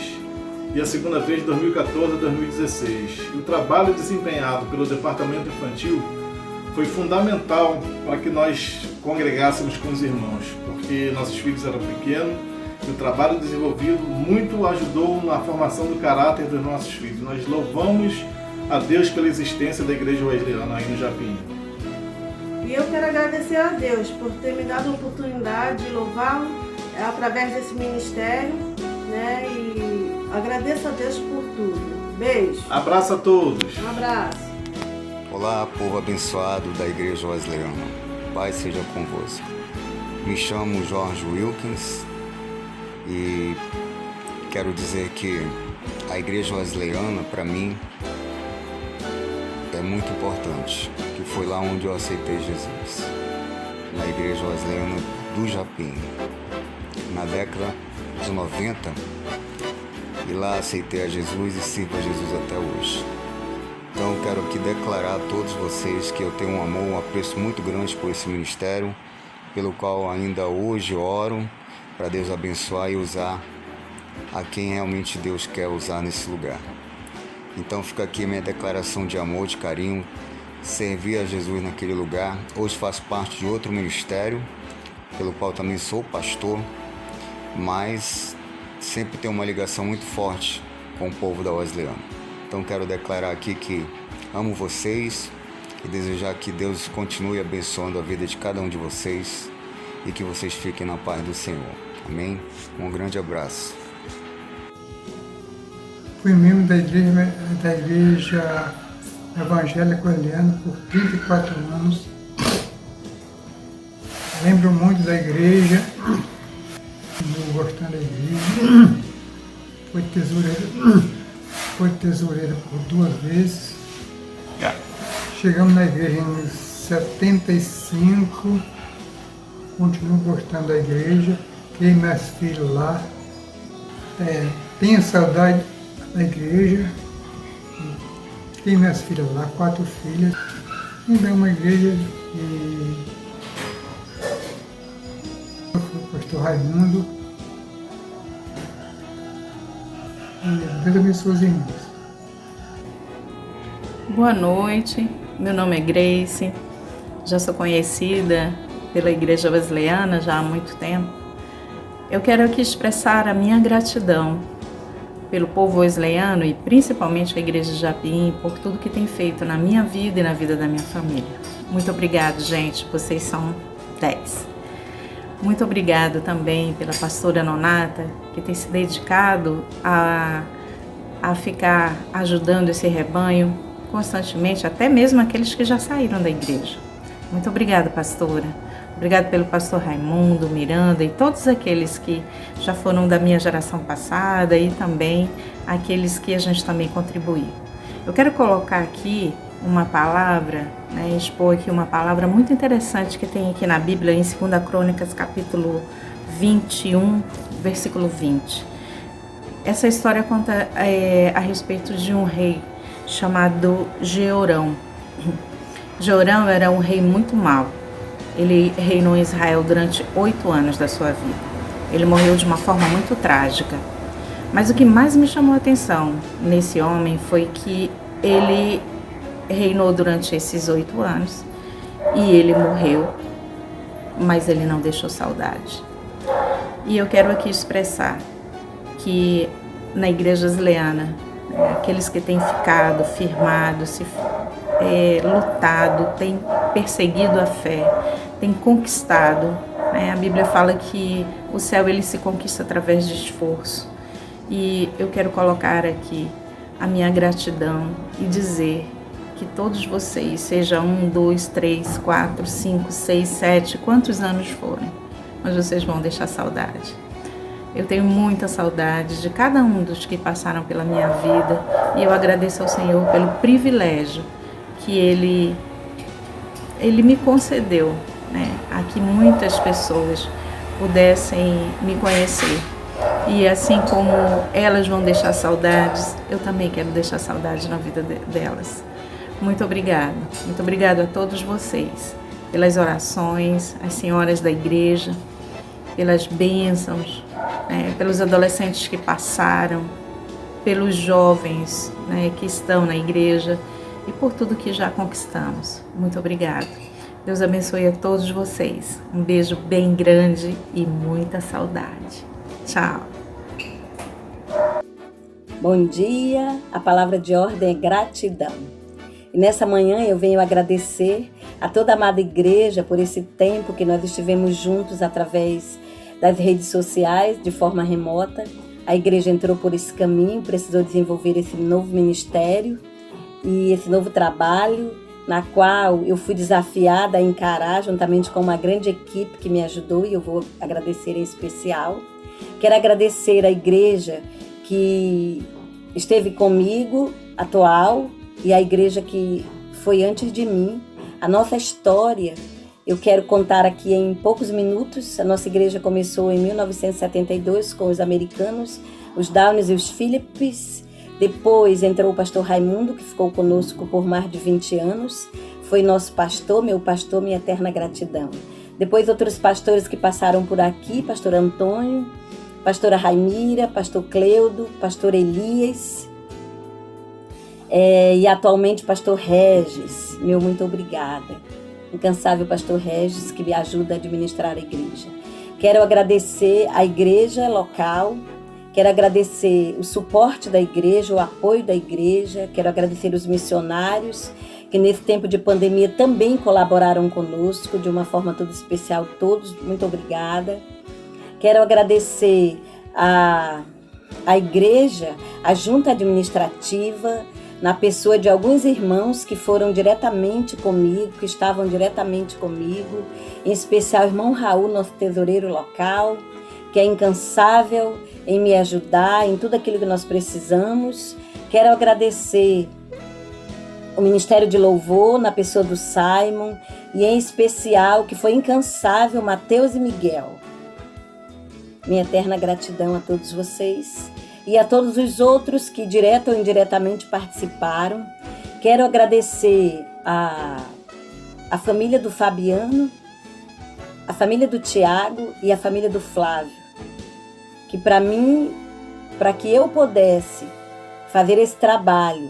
e a segunda vez de 2014 a 2016. E o trabalho desempenhado pelo departamento infantil foi fundamental para que nós congregássemos com os irmãos, porque nossos filhos eram pequenos e o trabalho desenvolvido muito ajudou na formação do caráter dos nossos filhos. Nós louvamos a Deus pela existência da igreja wesleyana aí no Japim. E eu quero agradecer a Deus por ter me dado a oportunidade de louvá-lo através desse ministério, né? E agradeço a Deus por tudo. Beijo. Abraço a todos. Um abraço. Olá, povo abençoado da igreja wesleyana. Paz seja convosco. Me chamo Jorge Wilkins e quero dizer que a igreja wesleyana, para mim, é muito importante, que foi lá onde eu aceitei Jesus, na igreja wesleyana do Japim, na década de 90, e lá aceitei a Jesus e sirvo a Jesus até hoje. Então eu quero aqui declarar a todos vocês que eu tenho um amor, um apreço muito grande por esse ministério, pelo qual ainda hoje oro para Deus abençoar e usar a quem realmente Deus quer usar nesse lugar. Então fica aqui a minha declaração de amor, de carinho, servir a Jesus naquele lugar. Hoje faço parte de outro ministério, pelo qual também sou pastor, mas sempre tenho uma ligação muito forte com o povo da Wesleyana. Então quero declarar aqui que amo vocês e desejar que Deus continue abençoando a vida de cada um de vocês e que vocês fiquem na paz do Senhor. Amém? Um grande abraço. Fui membro da igreja evangélica wesleyana por 34 anos. Lembro muito da igreja, gostando da igreja. Fui tesoureiro por 2 vezes. Chegamos na igreja em 75. Continuo gostando da igreja. Criei meus filhos lá. Tenho saudade da igreja. Tem minhas filhas lá, 4 filhas. Ainda é uma igreja e eu fui o pastor Raimundo. E Deus abençoe os irmãos. Boa noite, meu nome é Grace. Já sou conhecida pela igreja wesleyana já há muito tempo. Eu quero aqui expressar a minha gratidão pelo povo wesleyano e principalmente a igreja de Japim por tudo que tem feito na minha vida e na vida da minha família. Muito obrigado, gente, vocês são 10. Muito obrigado também pela pastora Nonata, que tem se dedicado a ficar ajudando esse rebanho constantemente, até mesmo aqueles que já saíram da igreja. Muito obrigada, pastora. Obrigado pelo pastor Raimundo, Miranda e todos aqueles que já foram da minha geração passada e também aqueles que a gente também contribuiu. Eu quero colocar aqui uma palavra, expor aqui uma palavra muito interessante que tem aqui na Bíblia, em 2 Crônicas, capítulo 21, versículo 20. Essa história conta a respeito de um rei chamado Jeorão. Jeorão era um rei muito mau. Ele reinou em Israel durante 8 anos da sua vida. Ele morreu de uma forma muito trágica. Mas o que mais me chamou a atenção nesse homem foi que ele reinou durante esses 8 anos e ele morreu, mas ele não deixou saudade. E eu quero aqui expressar que na igreja wesleyana, aqueles que têm ficado firmados, lutado, têm perseguido a fé, têm conquistado. A Bíblia fala que o céu ele se conquista através de esforço. E eu quero colocar aqui a minha gratidão e dizer que todos vocês, seja 1, 2, 3, 4, 5, 6, 7, quantos anos forem, mas vocês vão deixar saudade. Eu tenho muita saudade de cada um dos que passaram pela minha vida e eu agradeço ao Senhor pelo privilégio que Ele me concedeu, né, a que muitas pessoas pudessem me conhecer. E assim como elas vão deixar saudades, eu também quero deixar saudades na vida delas. Muito obrigada a todos vocês, pelas orações, as senhoras da igreja, pelas bênçãos, pelos adolescentes que passaram, pelos jovens, né, que estão na igreja e por tudo que já conquistamos. Muito obrigada. Deus abençoe a todos vocês. Um beijo bem grande e muita saudade. Tchau. Bom dia, a palavra de ordem é gratidão. E nessa manhã eu venho agradecer a toda a amada igreja por esse tempo que nós estivemos juntos através das redes sociais, de forma remota. A igreja entrou por esse caminho, precisou desenvolver esse novo ministério e esse novo trabalho, na qual eu fui desafiada a encarar juntamente com uma grande equipe que me ajudou e eu vou agradecer em especial. Quero agradecer à igreja que esteve comigo, atual, e a igreja que foi antes de mim. A nossa história, eu quero contar aqui em poucos minutos. A nossa igreja começou em 1972 com os americanos, os Downs e os Phillips. Depois entrou o pastor Raimundo, que ficou conosco por mais de 20 anos. Foi nosso pastor, meu pastor, minha eterna gratidão. Depois outros pastores que passaram por aqui, pastor Antônio, pastora Raimira, pastor Cleudo, pastor Elias e atualmente pastor Regis. Meu muito obrigada. Incansável pastor Regis, que me ajuda a administrar a igreja. Quero agradecer a igreja local, quero agradecer o suporte da igreja, o apoio da igreja, quero agradecer os missionários que nesse tempo de pandemia também colaboraram conosco de uma forma toda especial. Todos, muito obrigada. Quero agradecer a igreja, a junta administrativa, na pessoa de alguns irmãos que foram diretamente comigo, que estavam diretamente comigo, em especial o irmão Raul, nosso tesoureiro local, que é incansável em me ajudar em tudo aquilo que nós precisamos. Quero agradecer o Ministério de Louvor, na pessoa do Simon, e em especial, que foi incansável, Mateus e Miguel. Minha eterna gratidão a todos vocês e a todos os outros que direto ou indiretamente participaram. Quero agradecer a família do Fabiano, a família do Tiago e a família do Flávio, que para mim, para que eu pudesse fazer esse trabalho,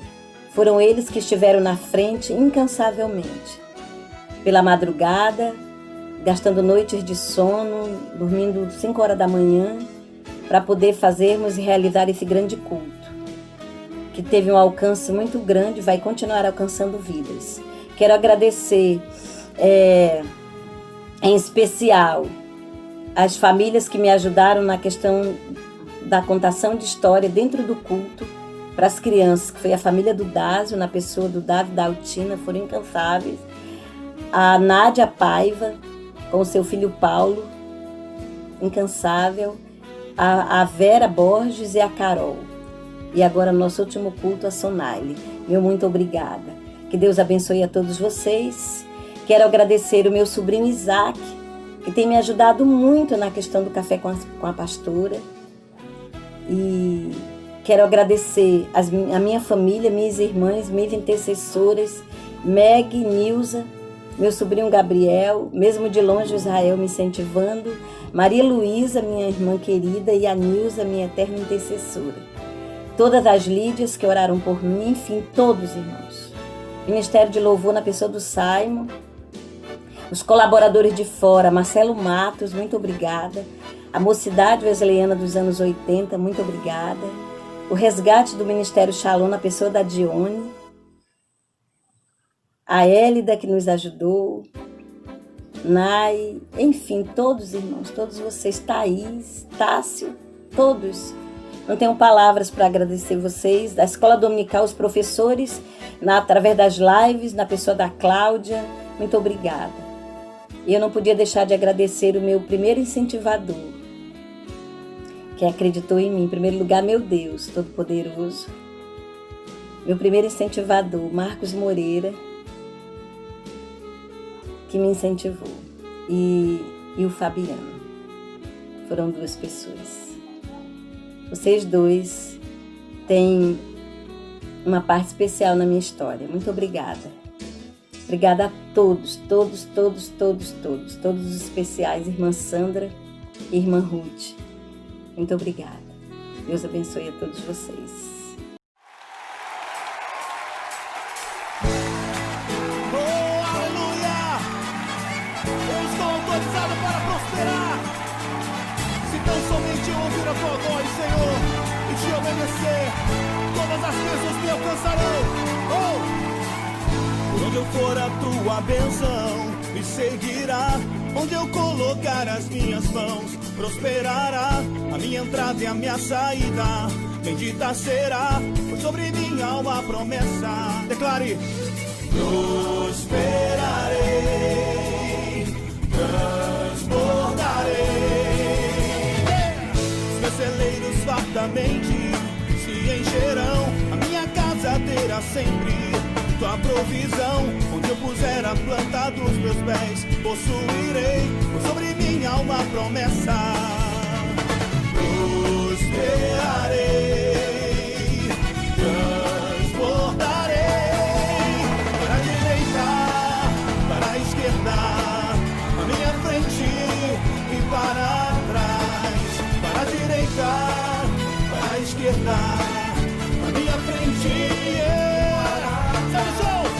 foram eles que estiveram na frente incansavelmente, pela madrugada, gastando noites de sono, dormindo 5 horas da manhã, para poder fazermos e realizar esse grande culto, que teve um alcance muito grande e vai continuar alcançando vidas. Quero agradecer, em especial, as famílias que me ajudaram na questão da contação de história dentro do culto, para as crianças, que foi a família do Dásio, na pessoa do Davi e da Altina, foram incansáveis. A Nádia Paiva, com o seu filho Paulo, incansável, a Vera Borges e a Carol. E agora, no nosso último culto, a Sonaile. Meu muito obrigada. Que Deus abençoe a todos vocês. Quero agradecer o meu sobrinho Isaac, que tem me ajudado muito na questão do café com a pastora. E quero agradecer a minha família, minhas irmãs, minhas intercessoras, Meg, Nilza, meu sobrinho Gabriel, mesmo de longe Israel me incentivando, Maria Luísa, minha irmã querida, e a Nilza, minha eterna intercessora. Todas as Lídias que oraram por mim, enfim, todos irmãos. Ministério de Louvor na pessoa do Simon, os colaboradores de fora, Marcelo Matos, muito obrigada. A Mocidade Wesleyana dos anos 80, muito obrigada. O resgate do Ministério Shalom na pessoa da Dione. A Hélida, que nos ajudou, Nai, enfim, todos irmãos, todos vocês, Thaís, Tássio, todos. Não tenho palavras para agradecer vocês, da Escola Dominical, os professores através das lives, na pessoa da Cláudia. Muito obrigada. E eu não podia deixar de agradecer o meu primeiro incentivador, que acreditou em mim. Em primeiro lugar, meu Deus Todo-Poderoso. Meu primeiro incentivador, Marcos Moreira, que me incentivou. E o Fabiano. Foram 2 pessoas. Vocês 2 têm uma parte especial na minha história. Muito obrigada. Obrigada a todos os especiais, irmã Sandra e irmã Ruth. Muito obrigada. Deus abençoe a todos vocês. Para prosperar, se tão somente ouvir a tua voz, Senhor, e te obedecer, todas as bênçãos me alcançarão. Por onde eu for, a tua bênção me seguirá. Onde eu colocar as minhas mãos, prosperará a minha entrada e a minha saída. Bendita será, pois sobre minha alma a promessa. Declare: prosperarei, transbordarei. Os meus celeiros fartamente se encherão. A minha casa terá sempre tua provisão. Onde eu puser a planta dos meus pés, possuirei, pois sobre minha alma a promessa. Prosperarei, transbordarei. Para a direita, para a esquerda, à minha frente e para trás. Para a direita, para a esquerda, à minha frente e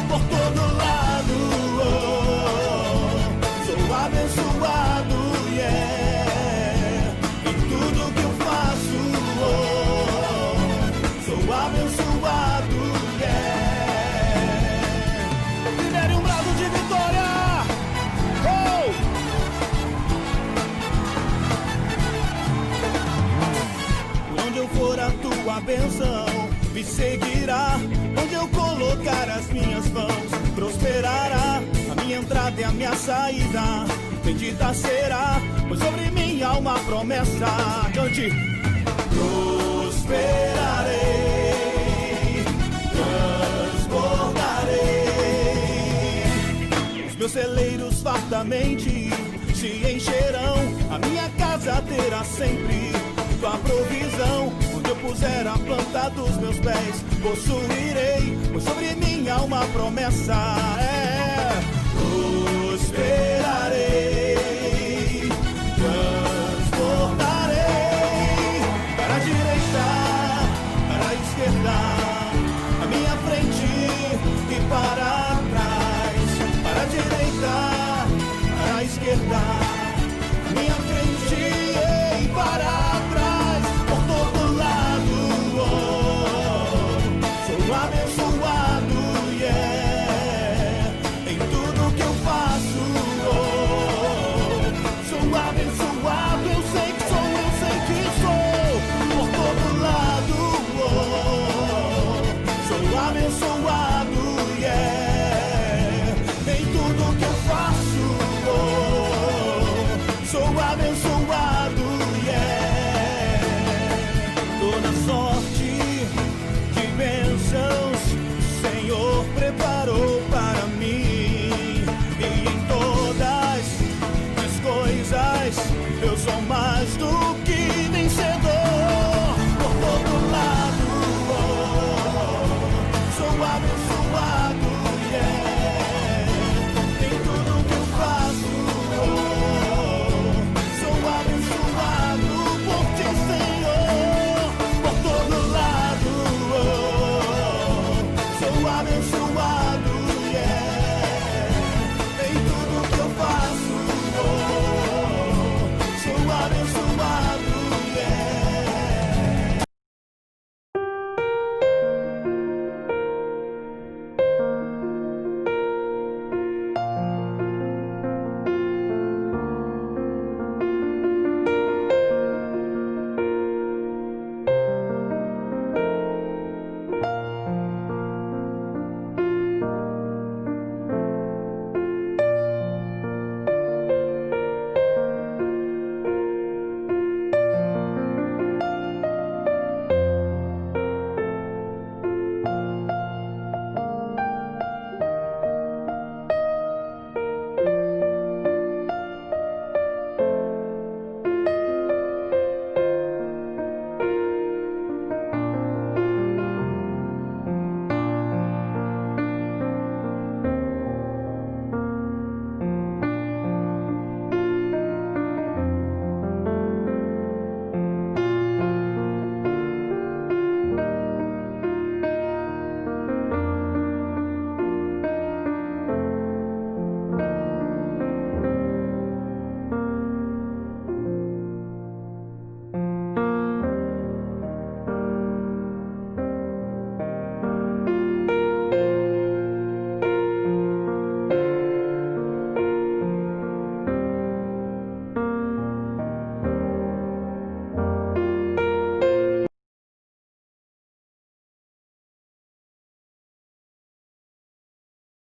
por todo lado. Sou abençoado, em tudo que eu faço. Sou abençoado, Libere um brado de vitória. Por onde eu for, a tua bênção me seguirá. Onde eu colocar as minhas mãos, prosperará a minha entrada e a minha saída. Bendita será, pois sobre minha alma a promessa. Cante: prosperarei, transbordarei. Os meus celeiros fartamente se encherão. A minha casa terá sempre tua provisão. Onde eu puser a planta dos meus pés, possuirei, pois sobre minha alma a promessa é: prosperarei, transbordarei. Para a direita, para a esquerda, à minha frente e para trás. Para a direita, para a esquerda, à minha frente e para trás. Por todo lado, sou abençoado, em tudo que eu faço. Sou abençoado, eu sei que sou, por todo lado. Sou abençoado, em tudo que eu faço. Sou abençoado.